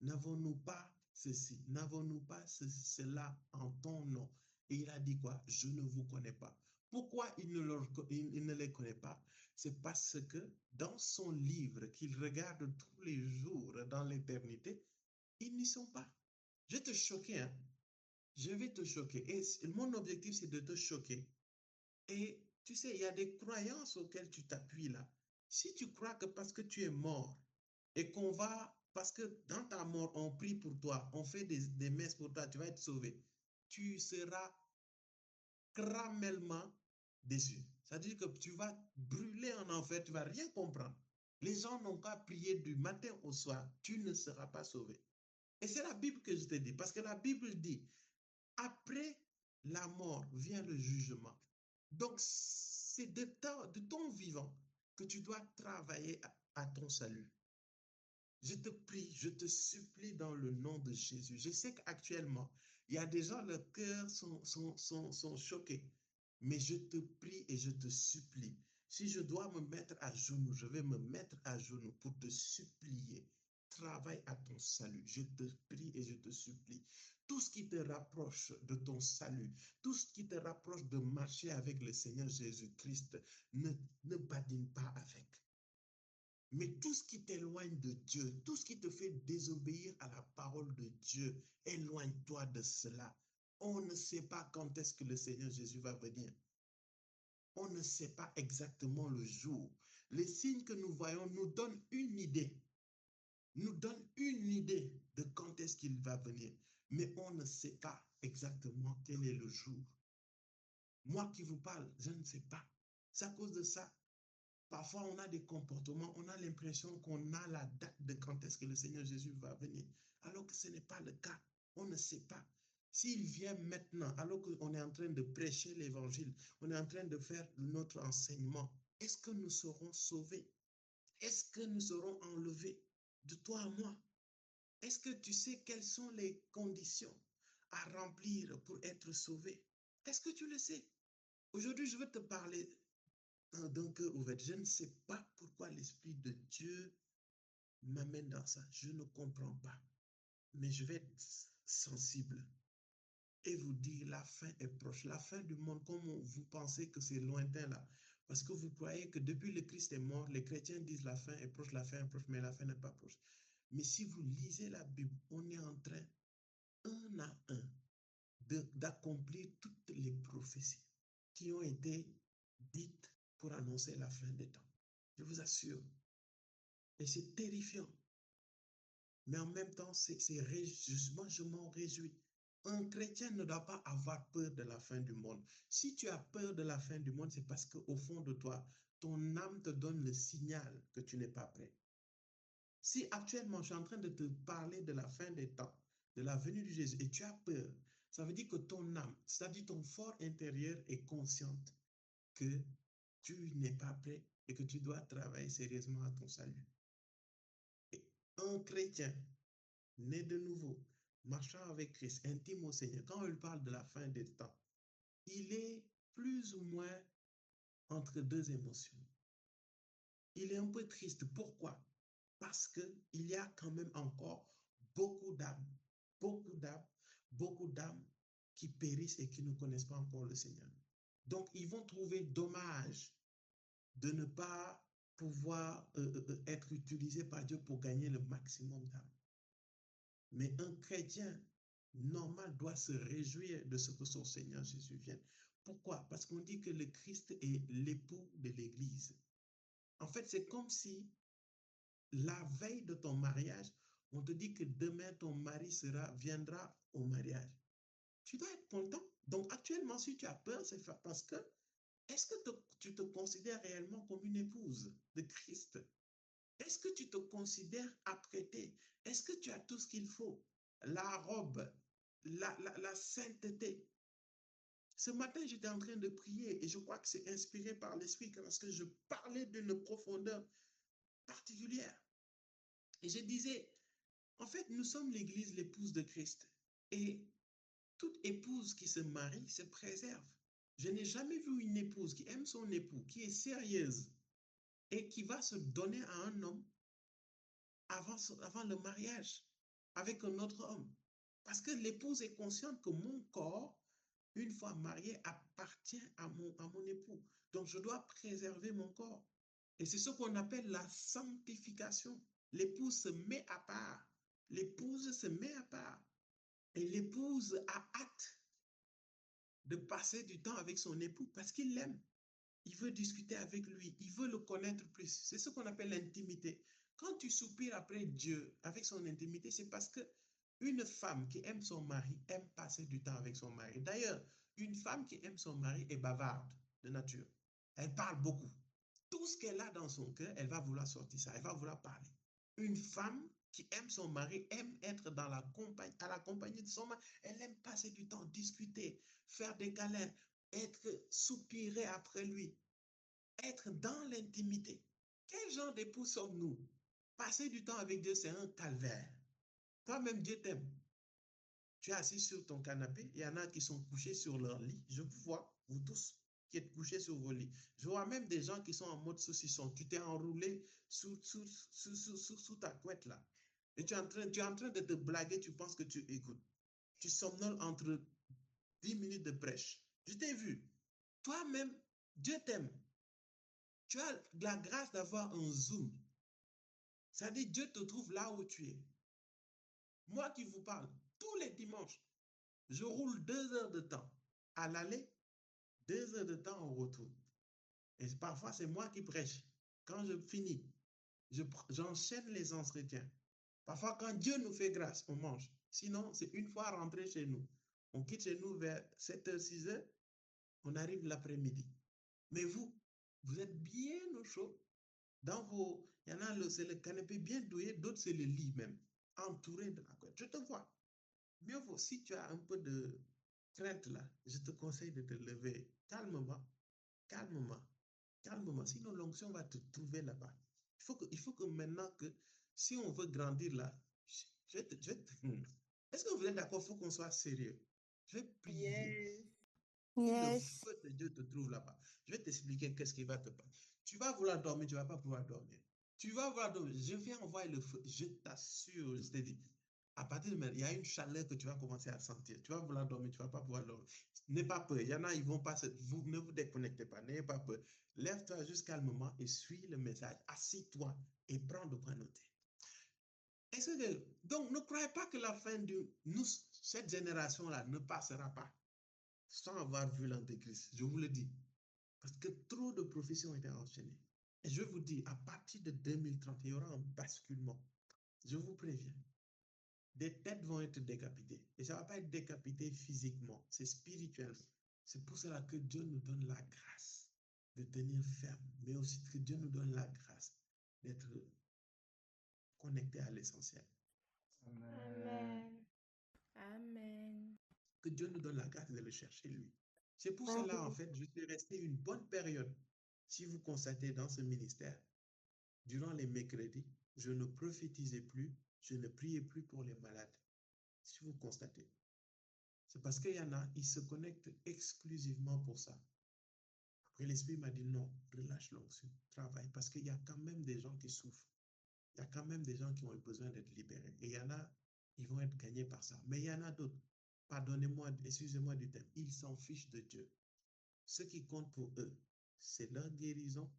N'avons-nous pas ceci? N'avons-nous pas cela en ton nom? Et il a dit quoi? Je ne vous connais pas. Pourquoi il ne les connaît pas? C'est parce que dans son livre qu'il regarde tous les jours dans l'éternité, ils n'y sont pas. Je vais te choquer, hein? Je vais te choquer. Et mon objectif, c'est de te choquer. Et tu sais, il y a des croyances auxquelles tu t'appuies là. Si tu crois que parce que tu es mort et qu'on va, parce que dans ta mort, on prie pour toi, on fait des messes pour toi, tu vas être sauvé, tu seras cramellement déçu. C'est-à-dire que tu vas brûler en enfer, tu ne vas rien comprendre. Les gens n'ont qu'à prier du matin au soir, tu ne seras pas sauvé. Et c'est la Bible que je te dis, parce que la Bible dit, après la mort vient le jugement. Donc, c'est de ton vivant que tu dois travailler à ton salut. Je te prie, je te supplie dans le nom de Jésus. Je sais qu'actuellement, il y a des gens, leurs cœurs sont choqués. Mais je te prie et je te supplie. Si je dois me mettre à genoux, je vais me mettre à genoux pour te supplier. Travaille à ton salut. Je te prie et je te supplie. Tout ce qui te rapproche de ton salut, tout ce qui te rapproche de marcher avec le Seigneur Jésus-Christ, ne badine pas avec. Mais tout ce qui t'éloigne de Dieu, tout ce qui te fait désobéir à la parole de Dieu, éloigne-toi de cela. On ne sait pas quand est-ce que le Seigneur Jésus va venir. On ne sait pas exactement le jour. Les signes que nous voyons nous donnent une idée. Nous donnent une idée de quand est-ce qu'il va venir. Mais on ne sait pas exactement quel est le jour. Moi qui vous parle, je ne sais pas. C'est à cause de ça. Parfois, on a des comportements, on a l'impression qu'on a la date de quand est-ce que le Seigneur Jésus va venir, alors que ce n'est pas le cas. On ne sait pas. S'il vient maintenant, alors qu'on est en train de prêcher l'évangile, on est en train de faire notre enseignement, est-ce que nous serons sauvés? Est-ce que nous serons enlevés de toi à moi? Est-ce que tu sais quelles sont les conditions à remplir pour être sauvé? Est-ce que tu le sais? Aujourd'hui, je veux te parler d'un cœur ouvert. Je ne sais pas pourquoi l'Esprit de Dieu m'amène dans ça. Je ne comprends pas. Mais je vais être sensible et vous dire la fin est proche. La fin du monde, comme vous pensez que c'est lointain là. Parce que vous croyez que depuis le Christ est mort, les chrétiens disent la fin est proche, mais la fin n'est pas proche. Mais si vous lisez la Bible, on est en train, un à un, d'accomplir toutes les prophéties qui ont été dites pour annoncer la fin des temps. Je vous assure. Et c'est terrifiant. Mais en même temps, moi, je m'en réjouis. Un chrétien ne doit pas avoir peur de la fin du monde. Si tu as peur de la fin du monde, c'est parce qu'au fond de toi, ton âme te donne le signal que tu n'es pas prêt. Si actuellement, je suis en train de te parler de la fin des temps, de la venue de Jésus, et tu as peur, ça veut dire que ton âme, c'est-à-dire ton fort intérieur est consciente que tu n'es pas prêt et que tu dois travailler sérieusement à ton salut. Et un chrétien né de nouveau, marchant avec Christ, intime au Seigneur, quand il parle de la fin des temps, il est plus ou moins entre deux émotions. Il est un peu triste. Pourquoi? Parce qu'il y a quand même encore beaucoup d'âmes qui périssent et qui ne connaissent pas encore le Seigneur. Donc, ils vont trouver dommage de ne pas pouvoir être utilisés par Dieu pour gagner le maximum d'âmes. Mais un chrétien normal doit se réjouir de ce que son Seigneur Jésus vienne. Pourquoi? Parce qu'on dit que le Christ est l'époux de l'Église. En fait, c'est comme si la veille de ton mariage, on te dit que demain ton mari viendra au mariage. Tu dois être content. Donc actuellement, si tu as peur, c'est parce que est-ce que tu te considères réellement comme une épouse de Christ? Est-ce que tu te considères apprêté? Est-ce que tu as tout ce qu'il faut? La robe, la sainteté. Ce matin, j'étais en train de prier et je crois que c'est inspiré par l'Esprit parce que je parlais d'une profondeur particulière. Et je disais, en fait, nous sommes l'Église, l'épouse de Christ. Et toute épouse qui se marie se préserve. Je n'ai jamais vu une épouse qui aime son époux, qui est sérieuse et qui va se donner à un homme avant le mariage avec un autre homme. Parce que l'épouse est consciente que mon corps, une fois marié, appartient à mon époux. Donc, je dois préserver mon corps. Et c'est ce qu'on appelle la sanctification. L'épouse se met à part. L'épouse se met à part. Et l'épouse a hâte de passer du temps avec son époux parce qu'il l'aime. Il veut discuter avec lui. Il veut le connaître plus. C'est ce qu'on appelle l'intimité. Quand tu soupires après Dieu avec son intimité, c'est parce que une femme qui aime son mari aime passer du temps avec son mari. D'ailleurs, une femme qui aime son mari est bavarde de nature. Elle parle beaucoup. Tout ce qu'elle a dans son cœur, elle va vouloir sortir ça. Elle va vouloir parler. Une femme qui aime son mari aime être à la compagnie de son mari. Elle aime passer du temps, discuter, faire des câlins, être soupiré après lui, être dans l'intimité. Quel genre d'époux sommes-nous? Passer du temps avec Dieu, c'est un calvaire. Toi-même, Dieu t'aime. Tu es assis sur ton canapé, il y en a qui sont couchés sur leur lit. Je vous vois, vous tous qui êtes couchés sur vos lits. Je vois même des gens qui sont en mode saucisson. Tu t'es enroulé sous ta couette là. Et tu es en train de te blaguer, tu penses que tu écoutes. Tu somnoles entre 10 minutes de prêche. Je t'ai vu. Toi-même, Dieu t'aime. Tu as la grâce d'avoir un zoom. C'est-à-dire, Dieu te trouve là où tu es. Moi qui vous parle, tous les dimanches, je roule 2 heures de temps à l'aller, 2 heures de temps au retour. Et parfois, c'est moi qui prêche. Quand je finis, j'enchaîne les entretiens. Parfois, quand Dieu nous fait grâce, on mange. Sinon, c'est une fois rentré chez nous. On quitte chez nous vers 7h, 6h, on arrive l'après-midi. Mais vous êtes bien au chaud. Il y en a, c'est le canapé bien douillet, d'autres, c'est le lit même, entouré de la couette. Je te vois. Mieux vaut, si tu as un peu de crainte là, je te conseille de te lever calmement, calmement, calmement. Sinon, l'onction va te trouver là-bas. Il faut que maintenant que, si on veut grandir là, est-ce que vous êtes d'accord? Il faut qu'on soit sérieux. Je vais prier. Le feu de Dieu te trouve là-bas. Je vais t'expliquer qu'est-ce qui va te passer. Tu vas vouloir dormir, tu ne vas pas pouvoir dormir. Tu vas vouloir dormir. Je viens envoyer le feu. Je t'assure, je t'ai dit. À partir de maintenant, il y a une chaleur que tu vas commencer à sentir. Tu vas vouloir dormir, tu ne vas pas pouvoir dormir. N'aie pas peur. Il y en a, ils vont pas ne vous déconnectez pas. N'ayez pas peur. Lève-toi juste calmement et suis le message. Assis-toi et prends de quoi noter. Donc, ne croyez pas que la fin de cette génération-là ne passera pas sans avoir vu l'Antéchrist. Je vous le dis. Parce que trop de prophéties ont été enchaînées. Et je vous dis, à partir de 2030, il y aura un basculement. Je vous préviens. Des têtes vont être décapitées. Et ça ne va pas être décapité physiquement, c'est spirituel. C'est pour cela que Dieu nous donne la grâce de tenir ferme, mais aussi que Dieu nous donne la grâce d'être connecté à l'essentiel. Amen. Amen. Que Dieu nous donne la grâce de le chercher, lui. C'est pour cela, en fait, je suis resté une bonne période. Si vous constatez dans ce ministère, durant les mercredis, je ne prophétisais plus, je ne priais plus pour les malades. Si vous constatez. C'est parce qu'il y en a, ils se connectent exclusivement pour ça. Après, l'Esprit m'a dit non, relâche l'onction, travaille, parce qu'il y a quand même des gens qui souffrent. Il y a quand même des gens qui ont besoin d'être libérés. Et il y en a, ils vont être gagnés par ça. Mais il y en a d'autres, pardonnez-moi, excusez-moi du terme, ils s'en fichent de Dieu. Ce qui compte pour eux, c'est leur guérison,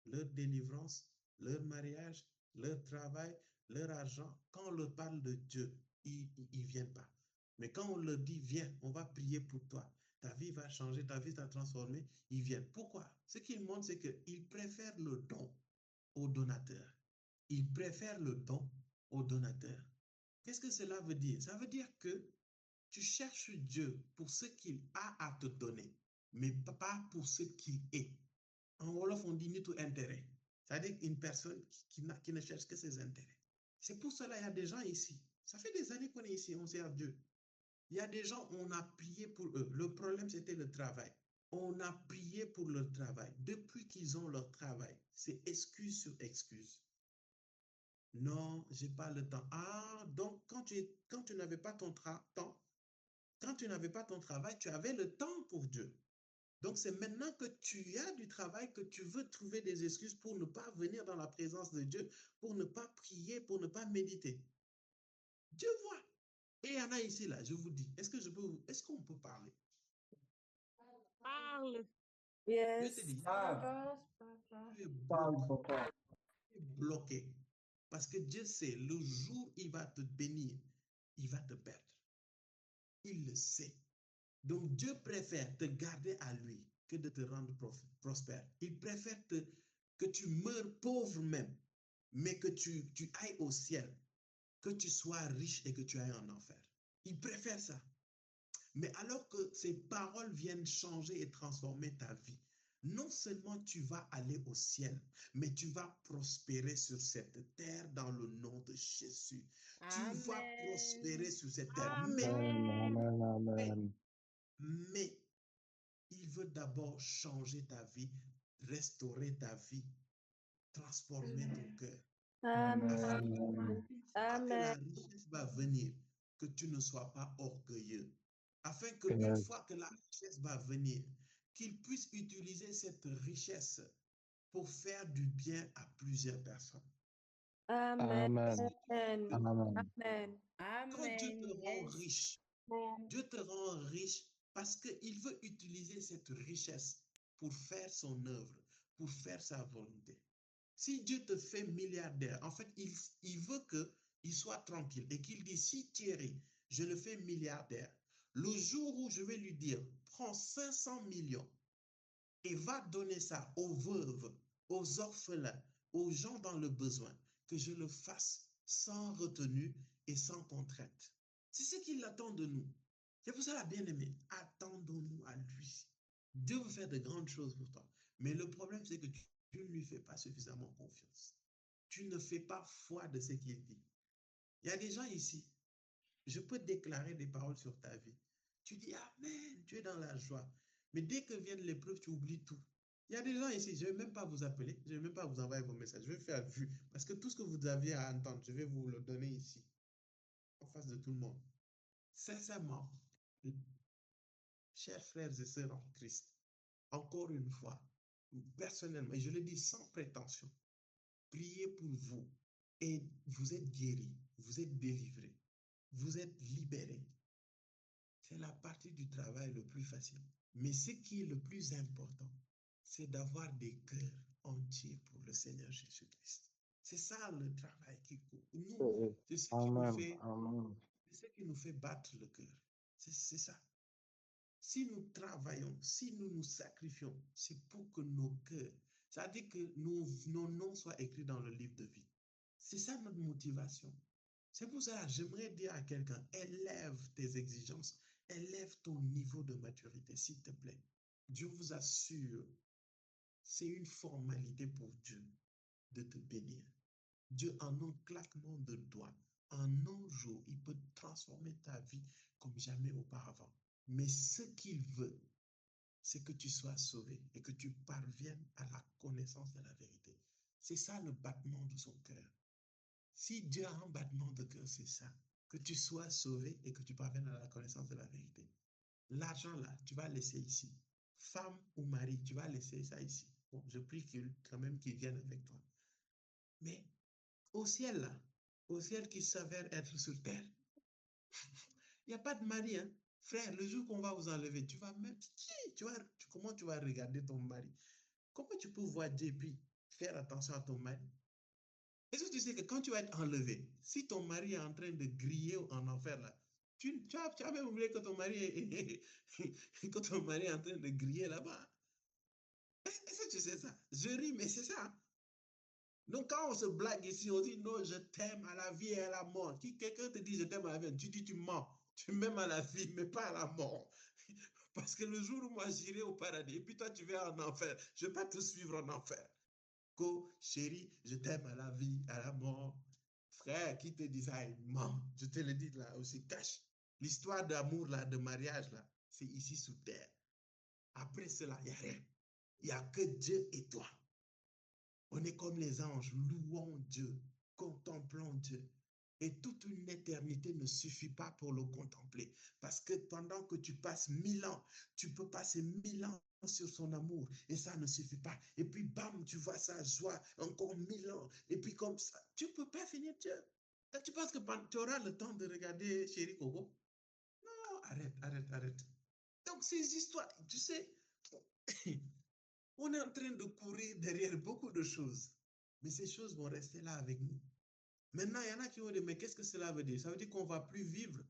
leur délivrance, leur mariage, leur travail, leur argent. Quand on leur parle de Dieu, ils ne viennent pas. Mais quand on leur dit, viens, on va prier pour toi, ta vie va changer, ta vie va transformer, ils viennent. Pourquoi? Ce qu'ils montrent, c'est qu'ils préfèrent le don au donateur. Ils préfèrent le don au donateur. Qu'est-ce que cela veut dire? Ça veut dire que tu cherches Dieu pour ce qu'il a à te donner, mais pas pour ce qu'il est. En Wolof, on dit ni tout intérêt. C'est-à-dire une personne qui ne cherche que ses intérêts. C'est pour cela qu'il y a des gens ici. Ça fait des années qu'on est ici, on sert Dieu. Il y a des gens, on a prié pour eux. Le problème, c'était le travail. On a prié pour leur travail. Depuis qu'ils ont leur travail, c'est excuse sur excuse. Non, j'ai pas le temps. Ah, donc quand tu n'avais pas ton temps, quand tu n'avais pas ton travail, tu avais le temps pour Dieu. Donc c'est maintenant que tu as du travail que tu veux trouver des excuses pour ne pas venir dans la présence de Dieu, pour ne pas prier, pour ne pas méditer. Dieu voit. Et il y en a ici, là, je vous dis, est-ce qu'on peut parler? Parle. Je Yes. te dis, Parle, tu es parle, bloqué, papa. tu es bloqué. Parce que Dieu sait, le jour où il va te bénir, il va te perdre. Il le sait. Donc Dieu préfère te garder à lui que de te rendre prospère. Il préfère que tu meurs pauvre même, mais que tu ailles au ciel, que tu sois riche et que tu ailles en enfer. Il préfère ça. Mais alors que ces paroles viennent changer et transformer ta vie, non seulement tu vas aller au ciel, mais tu vas prospérer sur cette terre dans le nom de Jésus. Tu vas prospérer sur cette terre. Amen. Mais il veut d'abord changer ta vie, restaurer ta vie, transformer ton cœur. Amen. Afin qu'une fois que la Amen. richesse va venir, que tu ne sois pas orgueilleux. Afin qu'une fois que la richesse va venir, qu'il puisse utiliser cette richesse pour faire du bien à plusieurs personnes. Amen. Amen. Amen. Quand Dieu te Amen. rend Yes. riche, Dieu te rend riche parce qu'il veut utiliser cette richesse pour faire son œuvre, pour faire sa volonté. Si Dieu te fait milliardaire, en fait, il veut qu'il soit tranquille et qu'il dise, si Thierry, je le fais milliardaire, le jour où je vais lui dire, prends 500 millions et va donner ça aux veuves, aux orphelins, aux gens dans le besoin, que je le fasse sans retenue et sans contrainte. C'est ce qu'il attend de nous. C'est pour ça, bien aimé, attendons-nous à lui. Dieu veut faire de grandes choses pour toi. Mais le problème, c'est que tu ne lui fais pas suffisamment confiance. Tu ne fais pas foi de ce qu'il dit. Il y a des gens ici, je peux déclarer des paroles sur ta vie. Tu dis Amen, tu es dans la joie. Mais dès que viennent les preuves, tu oublies tout. Il y a des gens ici, je ne vais même pas vous appeler, je ne vais même pas vous envoyer vos messages. Je vais faire vue. Parce que tout ce que vous aviez à entendre, je vais vous le donner ici, en face de tout le monde. Sincèrement, chers frères et sœurs en Christ, encore une fois, personnellement, et je le dis sans prétention, priez pour vous et vous êtes guéris, vous êtes délivrés, vous êtes libérés. C'est la partie du travail le plus facile. Mais ce qui est le plus important, c'est d'avoir des cœurs entiers pour le Seigneur Jésus-Christ. C'est ça le travail qui court. Nous, c'est ce qui nous fait battre le cœur. C'est ça. Si nous travaillons, si nous nous sacrifions, c'est pour que nos cœurs, c'est-à-dire que nos noms soient écrits dans le livre de vie. C'est ça notre motivation. C'est pour ça que j'aimerais dire à quelqu'un, élève tes exigences, élève ton niveau de maturité, s'il te plaît. Dieu vous assure, c'est une formalité pour Dieu de te bénir. Dieu, en un claquement de doigts, en un jour, il peut transformer ta vie comme jamais auparavant. Mais ce qu'il veut, c'est que tu sois sauvé et que tu parviennes à la connaissance de la vérité. C'est ça le battement de son cœur. Si Dieu a un battement de cœur, c'est ça. Que tu sois sauvé et que tu parviennes à la connaissance de la vérité. L'argent là, tu vas laisser ici. Femme ou mari, tu vas laisser ça ici. Bon, je prie quand même qu'il vienne avec toi. Mais au ciel là, au ciel qui s'avère être sur terre, il n'y a pas de mari, hein. Frère, le jour qu'on va vous enlever, tu vas même... comment tu vas regarder ton mari? Comment tu peux voir Dieu et puis faire attention à ton mari? Est-ce que tu sais que quand tu vas être enlevé, si ton mari est en train de griller en enfer, là, tu as même oublié que ton mari que ton mari est en train de griller là-bas. Est-ce que tu sais ça? Je ris, mais c'est ça. Donc, quand on se blague ici, on dit non, je t'aime à la vie et à la mort. Si quelqu'un te dit je t'aime à la vie, tu dis tu mens. Tu m'aimes à la vie, mais pas à la mort. Parce que le jour où moi j'irai au paradis, et puis toi tu vas en enfer, je ne vais pas te suivre en enfer. chérie, je t'aime à la vie, à la mort. Frère, qui te dit ça, il ment. Je te le dis là aussi, cache. L'histoire d'amour, là, de mariage, là, c'est ici sous terre. Après cela, il n'y a rien. Il n'y a que Dieu et toi. On est comme les anges, louons Dieu, contemplant Dieu. Et toute une éternité ne suffit pas pour le contempler. Parce que pendant que tu passes 1000 ans, tu peux passer 1000 ans sur son amour. Et ça ne suffit pas. Et puis, bam, tu vois sa joie, encore 1000 ans. Et puis, comme ça, tu ne peux pas finir Dieu. Et tu penses que tu auras le temps de regarder Chéri Coco? Non, arrête, arrête, arrête. Donc, ces histoires, tu sais, on est en train de courir derrière beaucoup de choses. Mais ces choses vont rester là avec nous. Maintenant, il y en a qui vont dire, mais qu'est-ce que cela veut dire? Ça veut dire qu'on ne va plus vivre.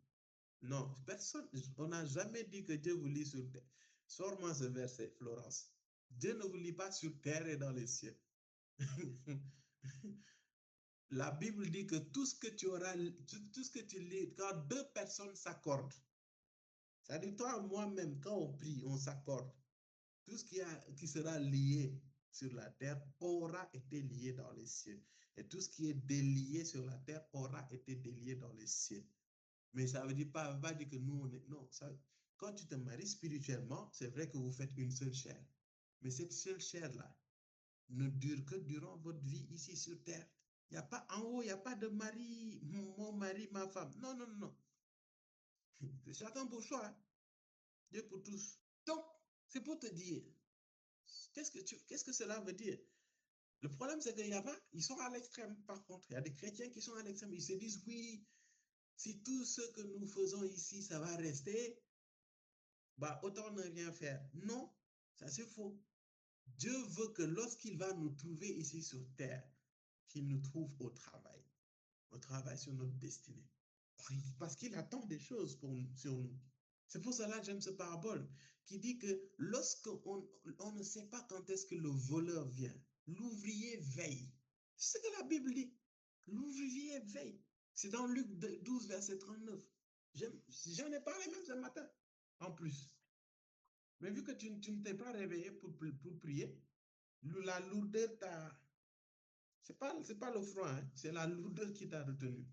Non, personne, on n'a jamais dit que Dieu vous lit sur terre. Sors-moi ce verset, Florence. Dieu ne vous lit pas sur terre et dans les cieux. La Bible dit que tout ce que tu auras, tout ce que tu lis, quand deux personnes s'accordent, ça dit toi, moi-même, quand on prie, on s'accorde. Tout ce qui sera lié sur la terre aura été lié dans les cieux. Et tout ce qui est délié sur la terre aura été délié dans les cieux. Mais ça ne veut dire pas dire que nous, on est... Non, ça, quand tu te maries spirituellement, c'est vrai que vous faites une seule chair. Mais cette seule chair-là ne dure que durant votre vie ici sur terre. Il n'y a pas en haut, il n'y a pas de mari, mon mari, ma femme. Non, non, non. C'est chacun pour soi. Hein. Dieu pour tous. Donc, c'est pour te dire, qu'est-ce que cela veut dire? Le problème, c'est qu'il y a pas, ils sont à l'extrême, par contre. Il y a des chrétiens qui sont à l'extrême. Ils se disent, oui, si tout ce que nous faisons ici, ça va rester, bah, autant ne rien faire. Non, ça c'est faux. Dieu veut que lorsqu'il va nous trouver ici sur terre, qu'il nous trouve au travail sur notre destinée. Parce qu'il attend des choses sur nous. C'est pour cela que j'aime ce parabole qui dit que lorsqu'on ne sait pas quand est-ce que le voleur vient, l'ouvrier veille. C'est ce que la Bible dit. L'ouvrier veille. C'est dans Luc 12, verset 39. J'en ai parlé même ce matin, en plus. Mais vu que tu ne t'es pas réveillé pour prier, la lourdeur t'a... C'est pas le froid, hein, c'est la lourdeur qui t'a retenu.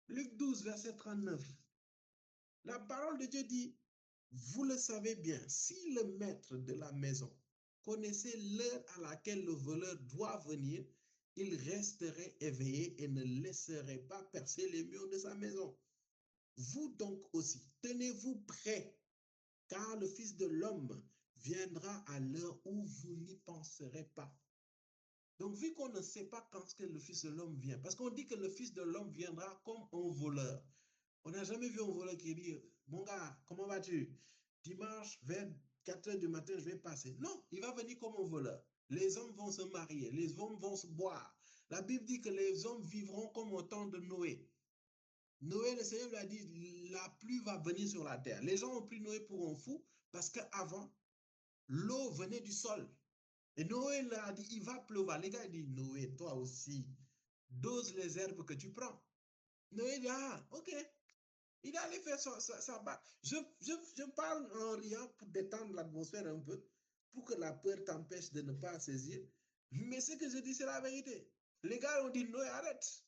Luc 12, verset 39. La parole de Dieu dit, vous le savez bien, si le maître de la maison connaissait l'heure à laquelle le voleur doit venir, il resterait éveillé et ne laisserait pas percer les murs de sa maison. Vous donc aussi, tenez-vous prêts, car le Fils de l'homme viendra à l'heure où vous n'y penserez pas. Donc, vu qu'on ne sait pas quand que le Fils de l'homme vient, parce qu'on dit que le Fils de l'homme viendra comme un voleur. On n'a jamais vu un voleur qui dit, mon gars, comment vas-tu? Dimanche, vers 4 heures du matin, je vais passer. Non, il va venir comme un voleur. Les hommes vont se marier, les hommes vont se boire. La Bible dit que les hommes vivront comme au temps de Noé. Noé, le Seigneur lui a dit, la pluie va venir sur la terre. Les gens ont pris Noé pour un fou parce qu'avant, l'eau venait du sol. Et Noé a dit, il va pleuvoir. Les gars, ils disent, Noé, toi aussi, dose les herbes que tu prends. Noé dit, ah, ok. Il est allé faire sa barre. Je parle en riant pour détendre l'atmosphère un peu, pour que la peur t'empêche de ne pas saisir. Mais ce que je dis, c'est la vérité. Les gars ont dit, Noé, arrête.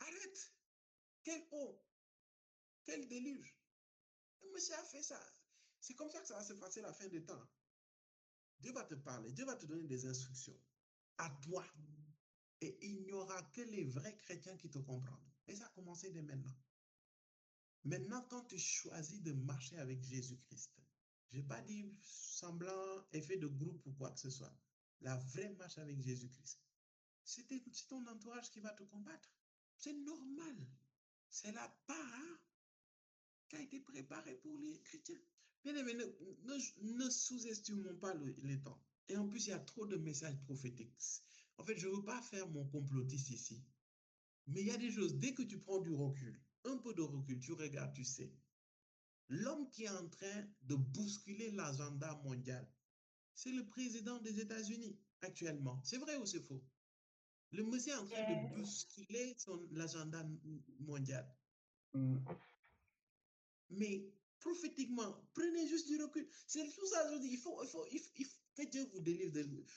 Arrête. Quelle eau. Quel déluge. Le monsieur a fait ça. C'est comme ça que ça va se passer la fin des temps. Dieu va te parler. Dieu va te donner des instructions. À toi. Et il n'y aura que les vrais chrétiens qui te comprendront. Et ça a commencé dès maintenant. Maintenant, quand tu choisis de marcher avec Jésus-Christ, je n'ai pas dit semblant, effet de groupe ou quoi que ce soit. La vraie marche avec Jésus-Christ. C'est ton entourage qui va te combattre. C'est normal. C'est la part qui a été préparée pour les chrétiens. Bien aimé, ne sous-estimons pas les temps. Et en plus, il y a trop de messages prophétiques. En fait, je ne veux pas faire mon complotiste ici. Mais il y a des choses, dès que tu prends du recul, un peu de recul, tu regardes, tu sais. L'homme qui est en train de bousculer l'agenda mondial, c'est le président des États-Unis actuellement. C'est vrai ou c'est faux? Le monsieur est en train de bousculer l'agenda mondial. Mais prophétiquement, prenez juste du recul. C'est tout ça, je dis, Que Dieu vous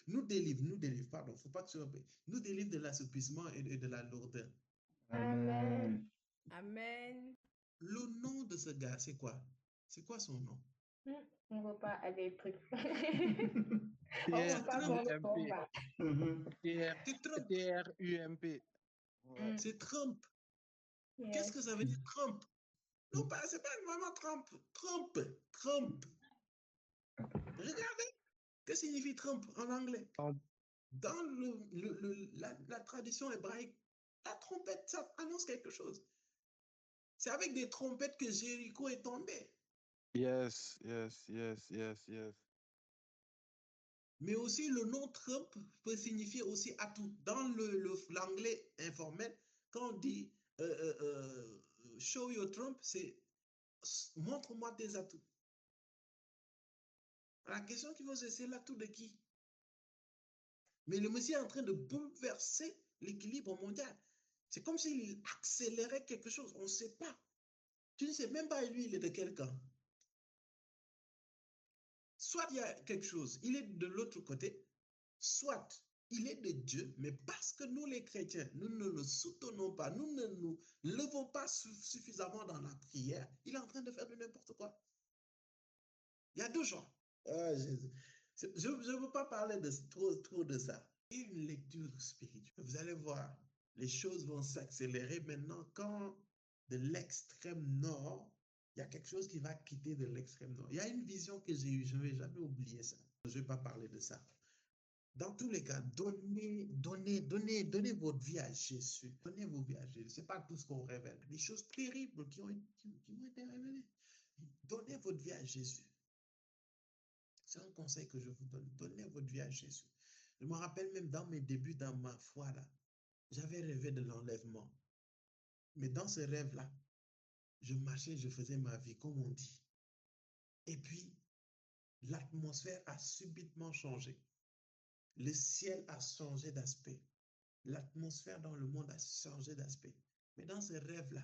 nous délivre, pardon, faut pas que ce soit, nous délivre de l'assouplissement et de la lourdeur. Amen. Amen. Le nom de ce gars, c'est quoi? C'est quoi son nom? On ne veut pas aller truc. On Pierre veut pas qu'on le UMP. combat. Pierre C'est Trump. TRUMP. Ouais. C'est Trump. Qu'est-ce que ça veut dire Trump? Non, c'est pas vraiment Trump. Trump. Regardez. Que signifie Trump en anglais? Dans la tradition hébraïque, la trompette, ça annonce quelque chose. C'est avec des trompettes que Jéricho est tombé. Yes. Mais aussi, le nom Trump peut signifier aussi atout. Dans l'anglais informel, quand on dit show your Trump, c'est montre-moi tes atouts. La question qu'il faut se poser, c'est l'atout de qui? Mais le monsieur est en train de bouleverser l'équilibre mondial. C'est comme s'il accélérait quelque chose. On ne sait pas. Tu ne sais même pas, lui, il est de quel camp. Soit il y a quelque chose, il est de l'autre côté, soit il est de Dieu, mais parce que nous, les chrétiens, nous ne le soutenons pas, nous ne nous levons pas suffisamment dans la prière, il est en train de faire de n'importe quoi. Il y a deux genres. Oh, Jésus. Je ne veux pas parler de trop de ça. Et une lecture spirituelle. Vous allez voir, les choses vont s'accélérer maintenant quand de l'extrême nord, il y a quelque chose qui va quitter de l'extrême nord. Il y a une vision que j'ai eue, je ne vais jamais oublier ça. Je ne vais pas parler de ça. Dans tous les cas, donnez votre vie à Jésus. Donnez vos vies à Jésus. Ce n'est pas tout ce qu'on révèle. Des choses terribles qui ont été révélées. Donnez votre vie à Jésus. C'est un conseil que je vous donne. Donnez votre vie à Jésus. Je me rappelle même dans mes débuts, dans ma foi, là, j'avais rêvé de l'enlèvement. Mais dans ce rêve-là, je marchais, je faisais ma vie, comme on dit. Et puis, l'atmosphère a subitement changé. Le ciel a changé d'aspect. L'atmosphère dans le monde a changé d'aspect. Mais dans ce rêve-là,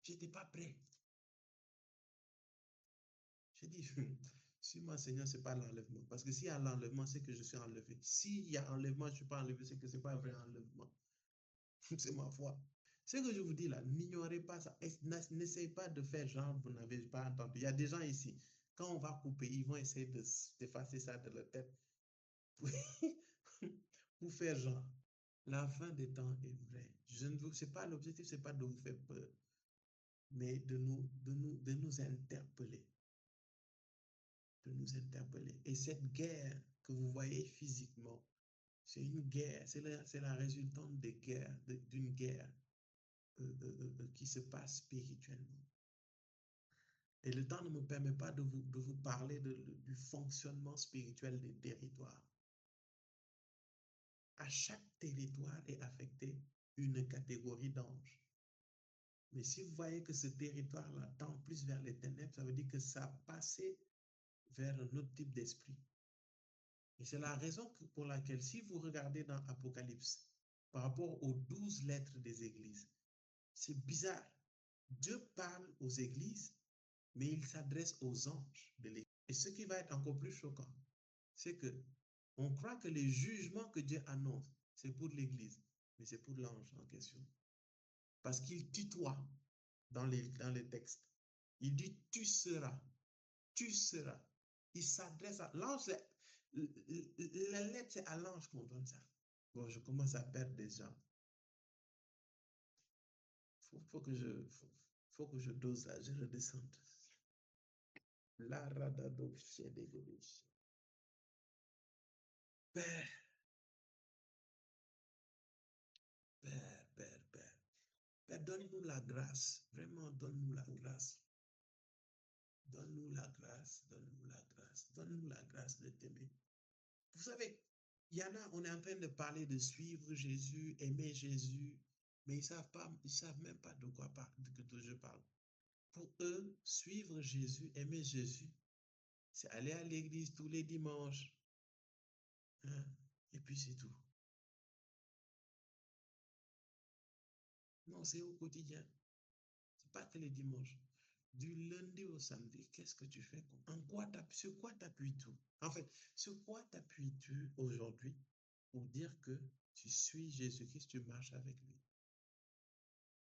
je n'étais pas prêt. J'ai dit, si moi, Seigneur, ce n'est pas l'enlèvement. Parce que s'il y a l'enlèvement, c'est que je suis enlevé. S'il y a enlèvement, je ne suis pas enlevé, c'est que ce n'est pas un vrai enlèvement. C'est ma foi. Ce que je vous dis là, n'ignorez pas ça. N'essayez pas de faire genre, vous n'avez pas entendu. Il y a des gens ici, quand on va couper, ils vont essayer d'effacer ça de leur tête. Pour faire genre. La fin des temps est vraie. C'est pas l'objectif, c'est pas de vous faire peur, mais de nous interpeller. De nous interpeller. Et cette guerre que vous voyez physiquement, c'est une guerre, c'est la résultante d'une guerre qui se passe spirituellement. Et le temps ne me permet pas de vous parler du fonctionnement spirituel des territoires. À chaque territoire est affectée une catégorie d'anges. Mais si vous voyez que ce territoire-là tend plus vers les ténèbres, ça veut dire que ça a passé vers un autre type d'esprit. Et c'est la raison pour laquelle, si vous regardez dans Apocalypse, par rapport aux 12 lettres des églises, c'est bizarre. Dieu parle aux églises, mais il s'adresse aux anges de l'église. Et ce qui va être encore plus choquant, c'est que on croit que les jugements que Dieu annonce, c'est pour l'église, mais c'est pour l'ange en question. Parce qu'il tutoie dans les textes. Il dit tu seras. Tu seras. Il s'adresse à l'ange. La lettre, c'est à l'ange qu'on donne ça. Bon, je commence à perdre des gens. Faut que je dose là, je redescende. La radado chédégobiche. Père, donne-nous la grâce. Vraiment, donne-nous la grâce. Donne-nous la grâce, donne-nous la grâce, donne-nous la grâce de t'aimer. Vous savez, il y en a, on est en train de parler de suivre Jésus, aimer Jésus, mais ils savent même pas de quoi je parle. Pour eux, suivre Jésus, aimer Jésus, c'est aller à l'église tous les dimanches. Hein? Et puis c'est tout. Non, c'est au quotidien. C'est pas que les dimanches. Du lundi au samedi, qu'est-ce que tu fais? Sur quoi t'appuies-tu? En fait, sur quoi t'appuies-tu aujourd'hui pour dire que tu suis Jésus-Christ, tu marches avec lui?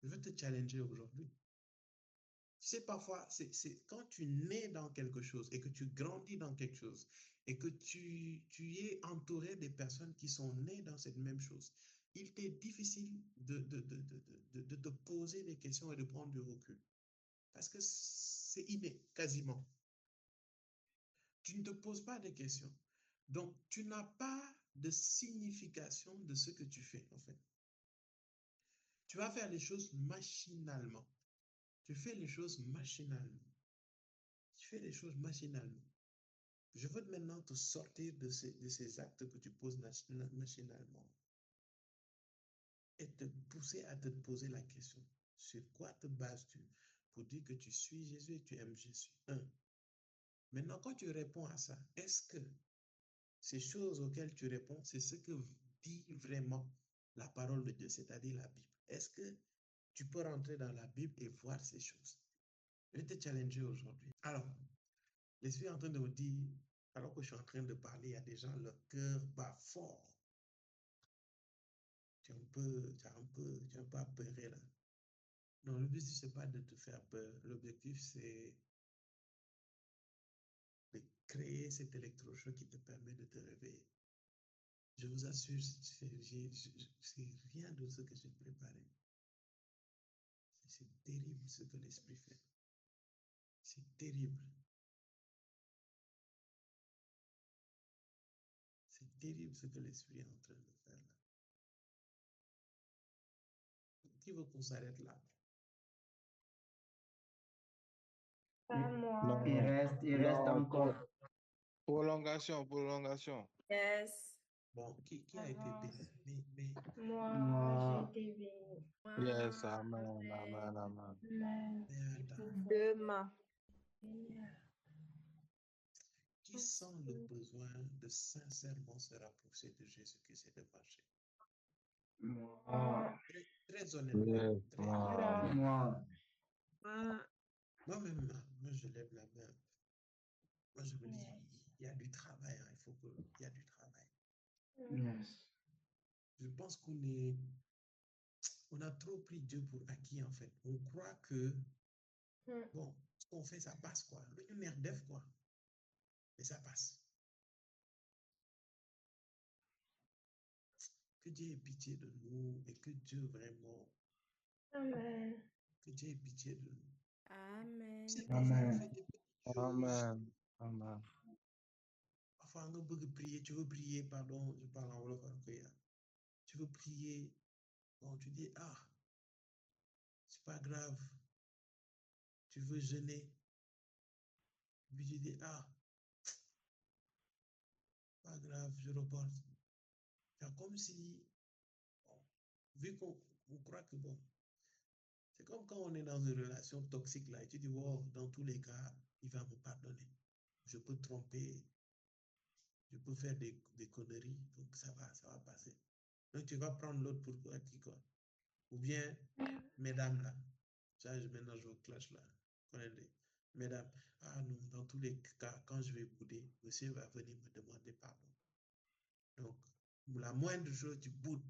Je veux te challenger aujourd'hui. Tu sais, parfois, c'est quand tu nais dans quelque chose et que tu grandis dans quelque chose et que tu es entouré des personnes qui sont nées dans cette même chose, il t'est difficile de te poser des questions et de prendre du recul. Parce que c'est inné, quasiment. Tu ne te poses pas de questions. Donc, tu n'as pas de signification de ce que tu fais, en fait. Tu vas faire les choses machinalement. Tu fais les choses machinalement. Tu fais les choses machinalement. Je veux maintenant te sortir de ces actes que tu poses machinalement et te pousser à te poser la question. Sur quoi te bases-tu pour dire que tu suis Jésus et tu aimes Jésus? Un. Maintenant, quand tu réponds à ça, est-ce que ces choses auxquelles tu réponds, c'est ce que dit vraiment la parole de Dieu, c'est-à-dire la Bible? Est-ce que tu peux rentrer dans la Bible et voir ces choses? Je vais te challenger aujourd'hui. Alors, l'Esprit est en train de me dire, alors que je suis en train de parler, il y a des gens, leur cœur bat fort. Tu es un peu apeuré là. Non, l'objectif, ce n'est pas de te faire peur. L'objectif, c'est de créer cet électrochoc qui te permet de te réveiller. Je vous assure, c'est rien de ce que j'ai préparé. C'est terrible ce que l'Esprit fait. C'est terrible. C'est terrible ce que l'Esprit est en train de faire là. Qui veut qu'on s'arrête là? Pas moi. Non, Il reste non, encore. prolongation. Yes. Bon, qui a été béni? Moi, j'ai été bénie. Yes, amen, amen, amen. Amen. Mais attends, Demain. qui sent le besoin de sincèrement se rapprocher de Jésus-Christ et de marcher? Moi. Très honnêtement. Yes, Très wow. Moi. Moi-même, là, moi, je lève la main. Moi, je me dis, il y a du travail, hein, il y a du travail. Yes. Je pense on a trop pris Dieu pour acquis, en fait. On croit que, bon, ce qu'on fait, ça passe, quoi. Une merdef, quoi. Et ça passe. Que Dieu ait pitié de nous et que Dieu vraiment, Amen. que Dieu ait pitié de nous. Amen. C'est parfois on Amen. fait des petites choses. Amen, amen. Parfois on veut prier, tu veux prier, pardon, je parle en wolof, tu veux prier, bon, tu dis, ah, c'est pas grave, tu veux jeûner, puis tu dis, ah, pas grave, je reporte. C'est comme si, bon, vu qu'on croit que, bon, c'est comme quand on est dans une relation toxique là, et tu dis, wow, dans tous les cas, il va me pardonner. Je peux tromper, je peux faire des conneries, donc ça va passer. Donc tu vas prendre l'autre pour acquis, quoi. Ou bien, mesdames là, ça, maintenant je vous clash là, mesdames, ah non, dans tous les cas, quand je vais bouder, monsieur va venir me demander pardon. Donc, la moindre chose, tu boudes.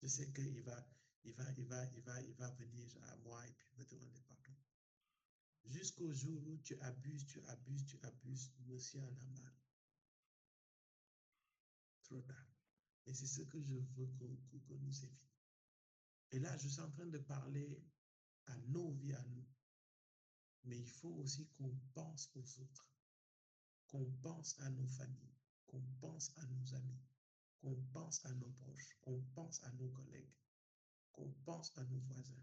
Je sais qu'il va venir à moi et puis me demander pardon. Jusqu'au jour où tu abuses, monsieur en a marre. Trop tard. Et c'est ce que je veux que nous évitons. Et là, je suis en train de parler à nos vies, à nous. Mais il faut aussi qu'on pense aux autres, qu'on pense à nos familles, qu'on pense à nos amis, qu'on pense à nos proches, qu'on pense à nos collègues, qu'on pense à nos voisins.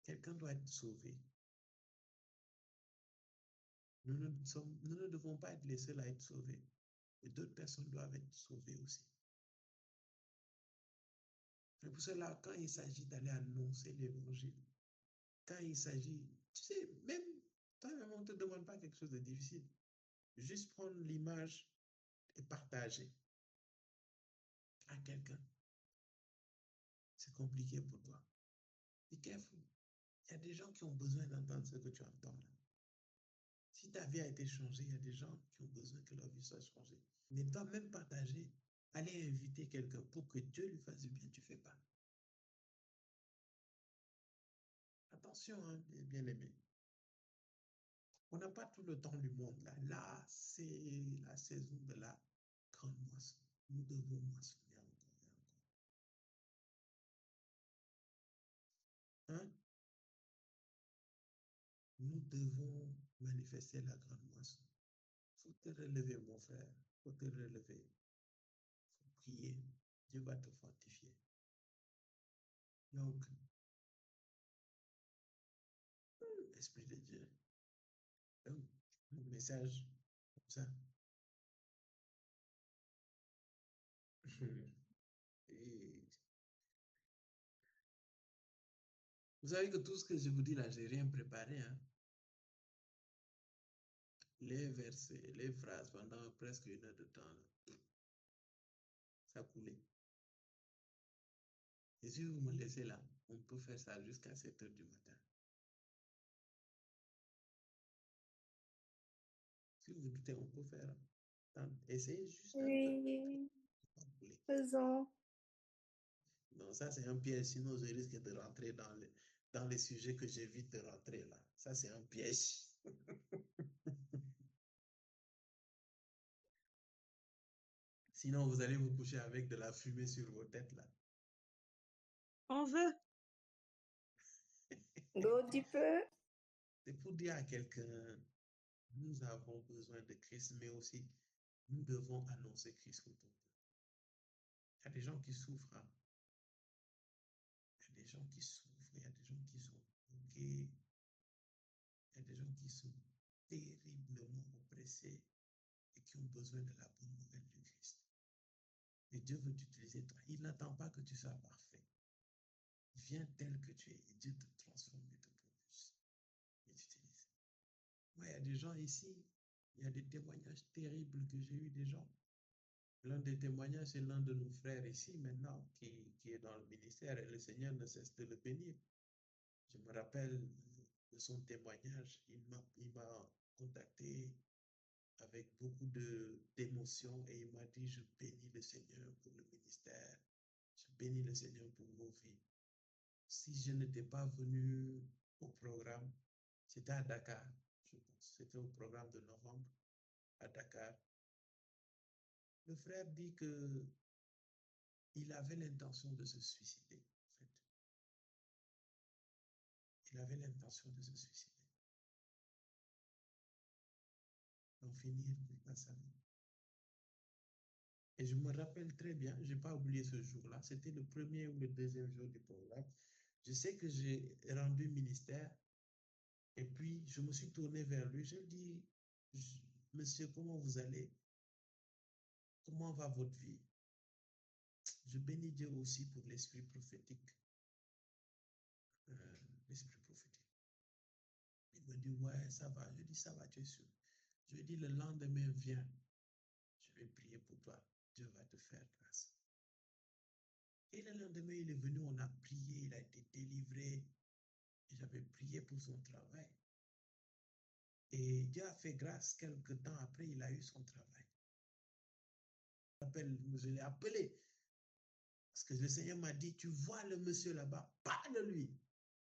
Quelqu'un doit être sauvé. Nous ne devons pas être les seuls à être sauvés. Et d'autres personnes doivent être sauvées aussi. C'est pour cela, quand il s'agit d'aller annoncer l'évangile, quand il s'agit, tu sais, même, toi-même, on ne te demande pas quelque chose de difficile. Juste prendre l'image et partager à quelqu'un. c'est compliqué pour toi. Be careful. Il y a des gens qui ont besoin d'entendre ce que tu entends là. Si ta vie a été changée, il y a des gens qui ont besoin que leur vie soit changée. Ne dois même partager, aller inviter quelqu'un pour que Dieu lui fasse du bien, tu ne fais pas. Attention, hein, bien aimé. On n'a pas tout le temps du monde là. Là, c'est la saison de la grande moisson. Nous devons moissonner encore et encore. Hein? Nous devons manifester la grande moisson. Il faut te relever, mon frère. Il faut te relever. Il faut prier. Dieu va te fortifier. Donc, Esprit de Dieu. Donc, un message comme ça. Et vous savez que tout ce que je vous dis là, je n'ai rien préparé. Hein? Les versets, les phrases pendant presque 1 heure de temps, là, ça coulait. Et si vous me laissez là, on peut faire ça jusqu'à 7 heures du matin. Si vous doutez, on peut faire. Essayez juste un peu. Oui, faisons. Non, ça c'est un piège, sinon je risque de rentrer dans les sujets que j'évite de rentrer là. Ça c'est un piège. Sinon, vous allez vous coucher avec de la fumée sur vos têtes là. On veut. Go deeper. C'est pour dire à quelqu'un, nous avons besoin de Christ, mais aussi nous devons annoncer Christ autour d'eux. Il y a des gens qui souffrent. Hein? Il y a des gens qui souffrent, il y a des gens qui sont bloqués, il y a des gens qui sont terriblement oppressés et qui ont besoin de la bonne nouvelle du Christ. Et Dieu veut t'utiliser toi. Il n'attend pas que tu sois parfait. Viens tel que tu es et Dieu te transforme et te propulse et t'utilise. Moi, il y a des gens ici, il y a des témoignages terribles que j'ai eu des gens. L'un des témoignages, c'est l'un de nos frères ici maintenant qui est dans le ministère et le Seigneur ne cesse de le bénir. Je me rappelle de son témoignage. Il m'a contacté avec beaucoup d'émotion et il m'a dit, je bénis le Seigneur pour le ministère. Je bénis le Seigneur pour vos vies. Si je n'étais pas venu au programme, c'était à Dakar, je pense. C'était au programme de novembre à Dakar. Le frère dit que il avait l'intention de se suicider, en fait. Il avait l'intention de se suicider. D'en finir par sa vie. Et je me rappelle très bien, je n'ai pas oublié ce jour-là, c'était le premier ou le deuxième jour du programme. Je sais que j'ai rendu ministère et puis je me suis tourné vers lui. Je lui dis, monsieur, comment vous allez? Comment va votre vie? Je bénis Dieu aussi pour l'esprit prophétique. L'esprit prophétique. Il me dit, ouais, ça va. Je dis, ça va, tu es sûr. Je lui dis, le lendemain vient. Je vais prier pour toi. Dieu va te faire grâce. Et le lendemain, il est venu, on a prié, il a été délivré. Et j'avais prié pour son travail. Et Dieu a fait grâce. Quelque temps après, il a eu son travail. Je l'ai appelé. Parce que le Seigneur m'a dit, tu vois le monsieur là-bas, parle de lui.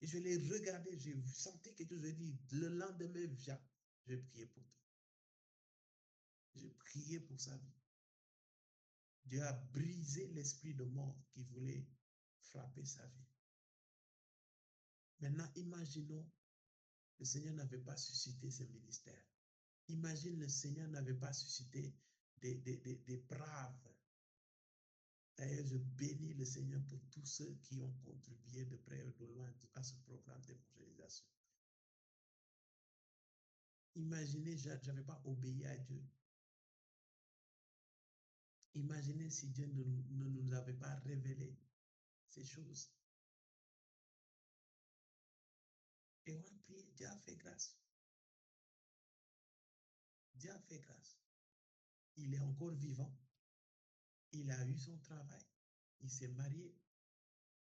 Et je l'ai regardé, j'ai senti quelque chose, je lui ai dit, le lendemain, viens, je vais prier pour toi. J'ai prié pour sa vie. Dieu a brisé l'esprit de mort qui voulait frapper sa vie. Maintenant, imaginons, le Seigneur n'avait pas suscité ce ministère. Imagine, le Seigneur n'avait pas suscité des braves. D'ailleurs, je bénis le Seigneur pour tous ceux qui ont contribué de près ou de loin à ce programme d'évangélisation. Imaginez, je n'avais pas obéi à Dieu. Imaginez si Dieu ne nous avait pas révélé ces choses. Et on a prié, Dieu a fait grâce. Dieu a fait grâce. Il est encore vivant. Il a eu son travail. Il s'est marié.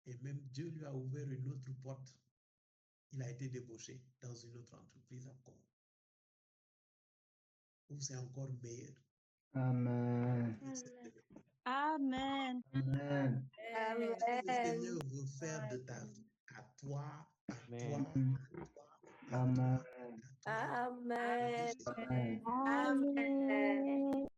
Et même Dieu lui a ouvert une autre porte. Il a été débauché dans une autre entreprise encore, où c'est encore meilleur. Amen. Amen. Amen. Le Amen. Seigneur veut faire de ta vie à toi, à toi, Amen. à toi, à Amen. toi, à toi. Amen. Amen. Amen.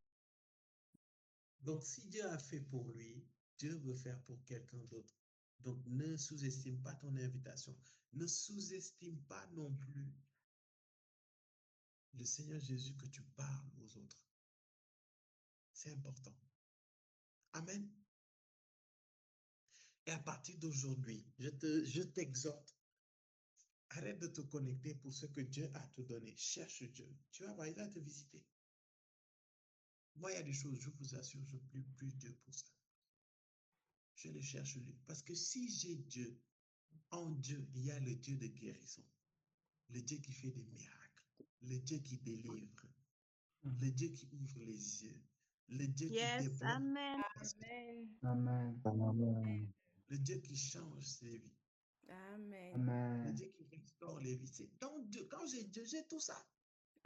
Donc, si Dieu a fait pour lui, Dieu veut faire pour quelqu'un d'autre. Donc, ne sous-estime pas ton invitation. Ne sous-estime pas non plus le Seigneur Jésus que tu parles aux autres. C'est important. Amen. Et à partir d'aujourd'hui, je t'exhorte, arrête de te connecter pour ce que Dieu a te donné. Cherche Dieu. Tu vas voir, il va te visiter. Moi, il y a des choses, je vous assure, je prie plus Dieu pour ça. Je le cherche lui. Parce que si j'ai Dieu, en Dieu, il y a le Dieu de guérison, le Dieu qui fait des miracles, le Dieu qui délivre, le Dieu qui ouvre les yeux, le Dieu qui Yes, débloque, amen. Amen. Amen. Amen. le Dieu qui change les vies, Amen. le Amen. Dieu qui restaure les vies. C'est dans Dieu. Quand j'ai Dieu, j'ai tout ça.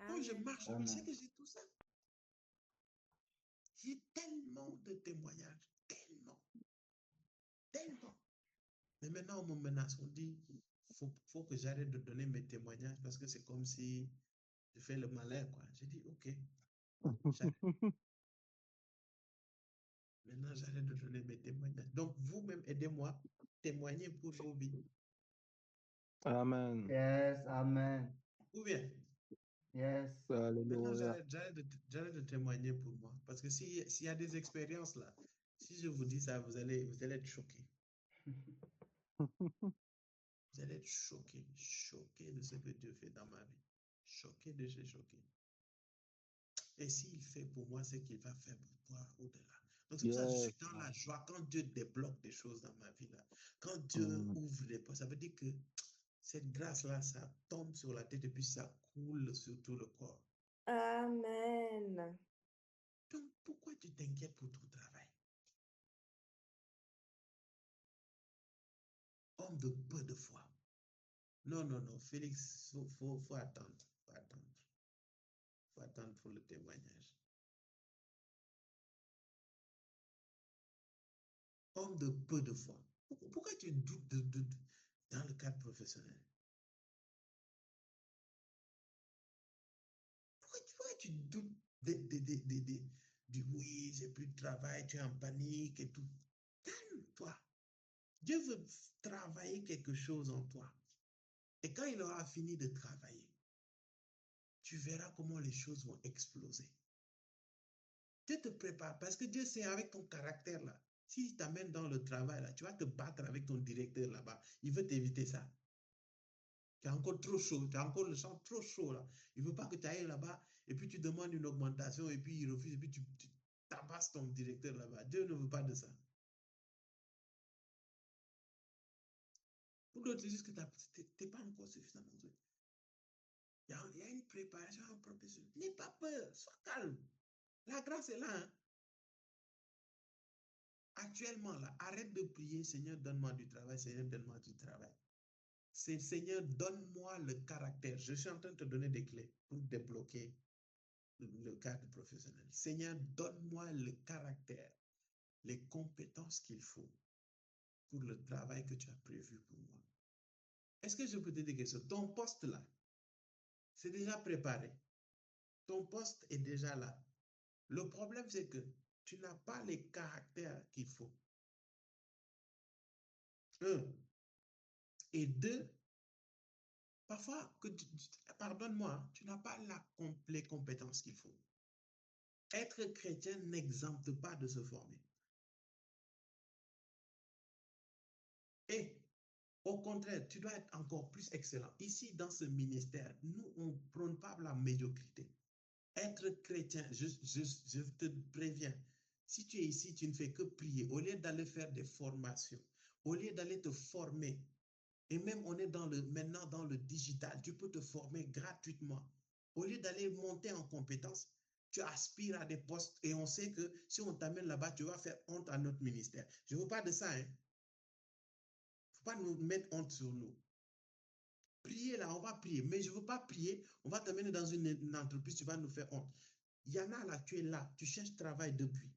Quand je Amen. marche, je sais que j'ai tout ça. J'ai tellement de témoignages, tellement. Mais maintenant, on me menace, on dit, faut que j'arrête de donner mes témoignages parce que c'est comme si je fais le malin, quoi. J'ai dit, OK, j'arrête. Maintenant, j'arrête de donner mes témoignages. Donc, vous-même, aidez-moi, témoignez pour vos vies. Amen. Yes. Amen. Ou bien, Yes. maintenant, Alléluia. j'arrête de témoigner pour moi. Parce que s'il y a des expériences là, si je vous dis ça, vous allez être choqués. Vous allez être choqués, choqués de ce que Dieu fait dans ma vie. Choqués de chez choqués. Et s'il fait pour moi ce qu'il va faire pour toi au-delà. Donc c'est pour ça que je suis Yes. dans la joie quand Dieu débloque des choses dans ma vie là. Quand Dieu ouvre des portes, ça veut dire que cette grâce-là, ça tombe sur la tête et puis ça coule sur tout le corps. Amen. Donc pourquoi tu t'inquiètes pour ton travail? Homme de peu de foi. Non, non, non, Félix, faut attendre. Faut attendre. Faut attendre pour le témoignage. Homme de peu de foi. Pourquoi tu doutes dans le cadre professionnel? Pourquoi tu doutes du oui, j'ai plus de travail, tu es en panique et tout? Calme-toi. Dieu veut travailler quelque chose en toi. Et quand il aura fini de travailler, tu verras comment les choses vont exploser. Dieu te prépare parce que Dieu sait avec ton caractère là. S'il t'amène dans le travail là, tu vas te battre avec ton directeur là-bas. Il veut t'éviter ça. Tu es encore trop chaud, tu as encore le sang trop chaud là. Il ne veut pas que tu ailles là-bas et puis tu demandes une augmentation et puis il refuse et puis tu tabasses ton directeur là-bas. Dieu ne veut pas de ça. Pour d'autres, c'est juste que tu n'es pas encore suffisamment doué. Il y a une préparation professionnelle. N'aie pas peur, sois calme. La grâce est là. Hein? Actuellement, là, arrête de prier, Seigneur, donne-moi du travail, Seigneur, donne-moi du travail. C'est Seigneur, donne-moi le caractère. Je suis en train de te donner des clés pour débloquer le cadre professionnel. Seigneur, donne-moi le caractère, les compétences qu'il faut pour le travail que tu as prévu pour moi. Est-ce que je peux te dire quelque chose? Ton poste là, c'est déjà préparé. Ton poste est déjà là. Le problème, c'est que tu n'as pas les caractères qu'il faut. Un. Et deux, parfois, pardonne-moi, tu n'as pas les compétences qu'il faut. Être chrétien n'exempte pas de se former. Et au contraire, tu dois être encore plus excellent. Ici, dans ce ministère, nous, on ne prône pas la médiocrité. Être chrétien, je te préviens, si tu es ici, tu ne fais que prier. Au lieu d'aller faire des formations, au lieu d'aller te former, et même on est maintenant dans le digital, tu peux te former gratuitement. Au lieu d'aller monter en compétences, tu aspires à des postes et on sait que si on t'amène là-bas, tu vas faire honte à notre ministère. Je ne veux pas de ça. Hein? faut pas nous mettre honte sur nous. Prier là, on va prier, mais je ne veux pas prier, on va t'amener dans une entreprise, tu vas nous faire honte. Il y en a là, tu es là, tu cherches travail depuis.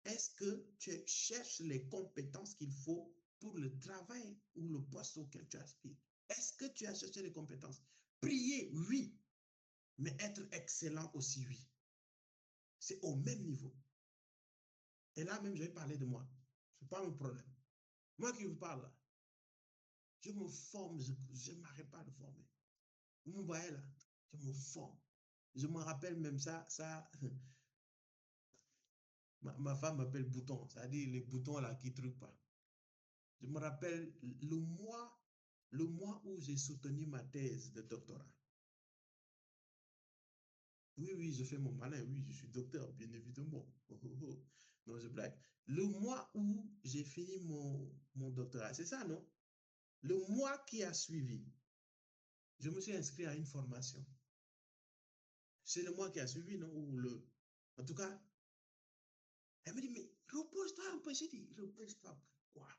Est-ce que tu cherches les compétences qu'il faut pour le travail ou le poste auquel tu aspires? Est-ce que tu as cherché les compétences? Prier, oui, mais être excellent aussi, oui. C'est au même niveau. Et là même, je vais parler de moi. Ce n'est pas mon problème. Moi qui vous parle là, je me forme, je ne m'arrête pas de former. Vous me voyez là, je me forme. Je me rappelle même ça ma femme m'appelle bouton, c'est-à-dire les boutons là qui ne truquent pas. Je me rappelle le mois où j'ai soutenu ma thèse de doctorat. Oui, je fais mon malin, oui, je suis docteur, bien évidemment. Non, je blague. Le mois où j'ai fini mon doctorat, c'est ça, non? Le mois qui a suivi, je me suis inscrit à une formation. C'est le mois qui a suivi, non? En tout cas, elle me dit, mais repose-toi un peu. J'ai dit, repose-toi, pourquoi?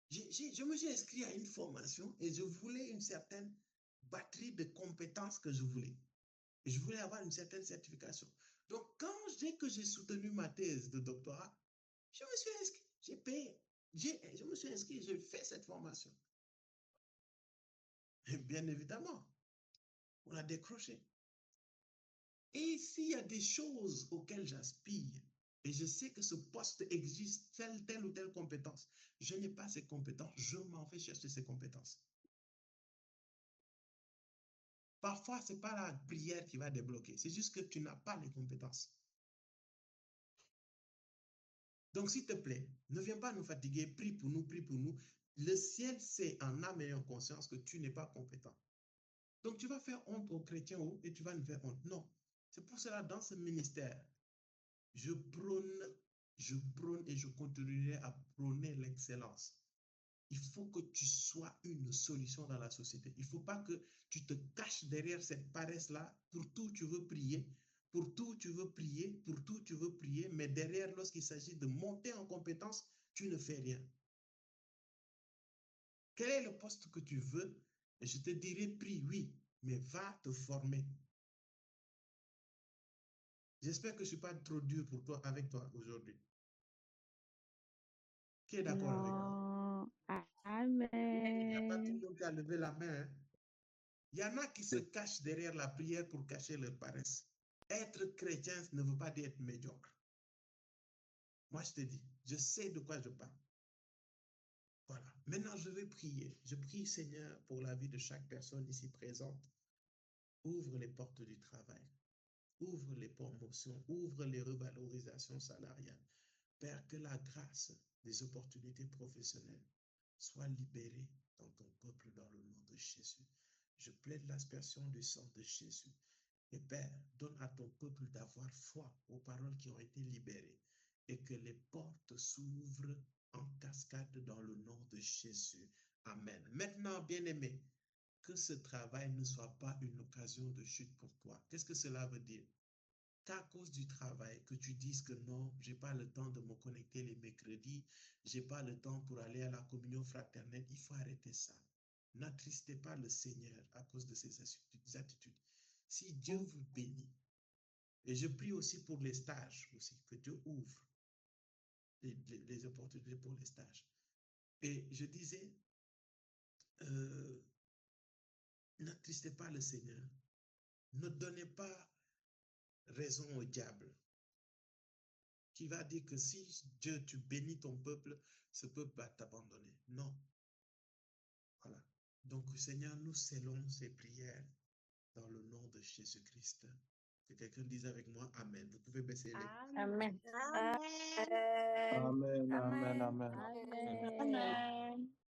Je me suis inscrit à une formation et je voulais une certaine batterie de compétences que je voulais. Et je voulais avoir une certaine certification. Donc, dès que j'ai soutenu ma thèse de doctorat, je me suis inscrit, j'ai payé. Je me suis inscrit, j'ai fait cette formation. Et bien évidemment, on a décroché. Et s'il y a des choses auxquelles j'aspire, et je sais que ce poste existe, telle ou telle compétence, je n'ai pas ces compétences, je m'en vais chercher ces compétences. Parfois, ce n'est pas la prière qui va débloquer, c'est juste que tu n'as pas les compétences. Donc, s'il te plaît, ne viens pas nous fatiguer, prie pour nous, prie pour nous. Le ciel sait en âme et en conscience que tu n'es pas compétent. Donc, tu vas faire honte aux chrétiens et tu vas nous faire honte. Non. C'est pour cela, dans ce ministère, je prône et je continuerai à prôner l'excellence. Il faut que tu sois une solution dans la société. Il ne faut pas que tu te caches derrière cette paresse-là. Pour tout, tu veux prier. Pour tout, tu veux prier. Pour tout, tu veux prier. Mais derrière, lorsqu'il s'agit de monter en compétence, tu ne fais rien. Quel est le poste que tu veux? Et je te dirai, prie, oui, mais va te former. J'espère que je ne suis pas trop dur pour toi, avec toi aujourd'hui. Qui est d'accord avec moi? Amen. Il n'y a pas tout le monde qui a levé la main. Hein? Il y en a qui se cachent derrière la prière pour cacher leur paresse. Être chrétien ne veut pas dire être médiocre. Moi, je te dis, je sais de quoi je parle. Voilà. Maintenant, je vais prier. Je prie, Seigneur, pour la vie de chaque personne ici présente. Ouvre les portes du travail. Ouvre les promotions. Ouvre les revalorisations salariales. Père, que la grâce des opportunités professionnelles soit libérée dans ton peuple dans le nom de Jésus. Je plaide l'aspersion du sang de Jésus. Et Père, donne à ton peuple d'avoir foi aux paroles qui ont été libérées et que les portes s'ouvrent en cascade dans le nom de Jésus. Amen. Maintenant, bien-aimé, que ce travail ne soit pas une occasion de chute pour toi. Qu'est-ce que cela veut dire? Qu'à cause du travail, que tu dises que non, je n'ai pas le temps de me connecter les mercredis, je n'ai pas le temps pour aller à la communion fraternelle, il faut arrêter ça. N'attristez pas le Seigneur à cause de ces attitudes. Si Dieu vous bénit, et je prie aussi pour les stages aussi, que Dieu ouvre les opportunités pour les stages. Et je disais, n'attristez pas le Seigneur. Ne donnez pas raison au diable qui va dire que si Dieu, tu bénis ton peuple, ce peuple va t'abandonner. Non. Voilà. Donc, Seigneur, nous scellons ces prières dans le nom de Jésus-Christ. Que quelqu'un dise avec moi Amen. Vous pouvez baisser les... Amen. Amen. Amen, amen, amen. Amen.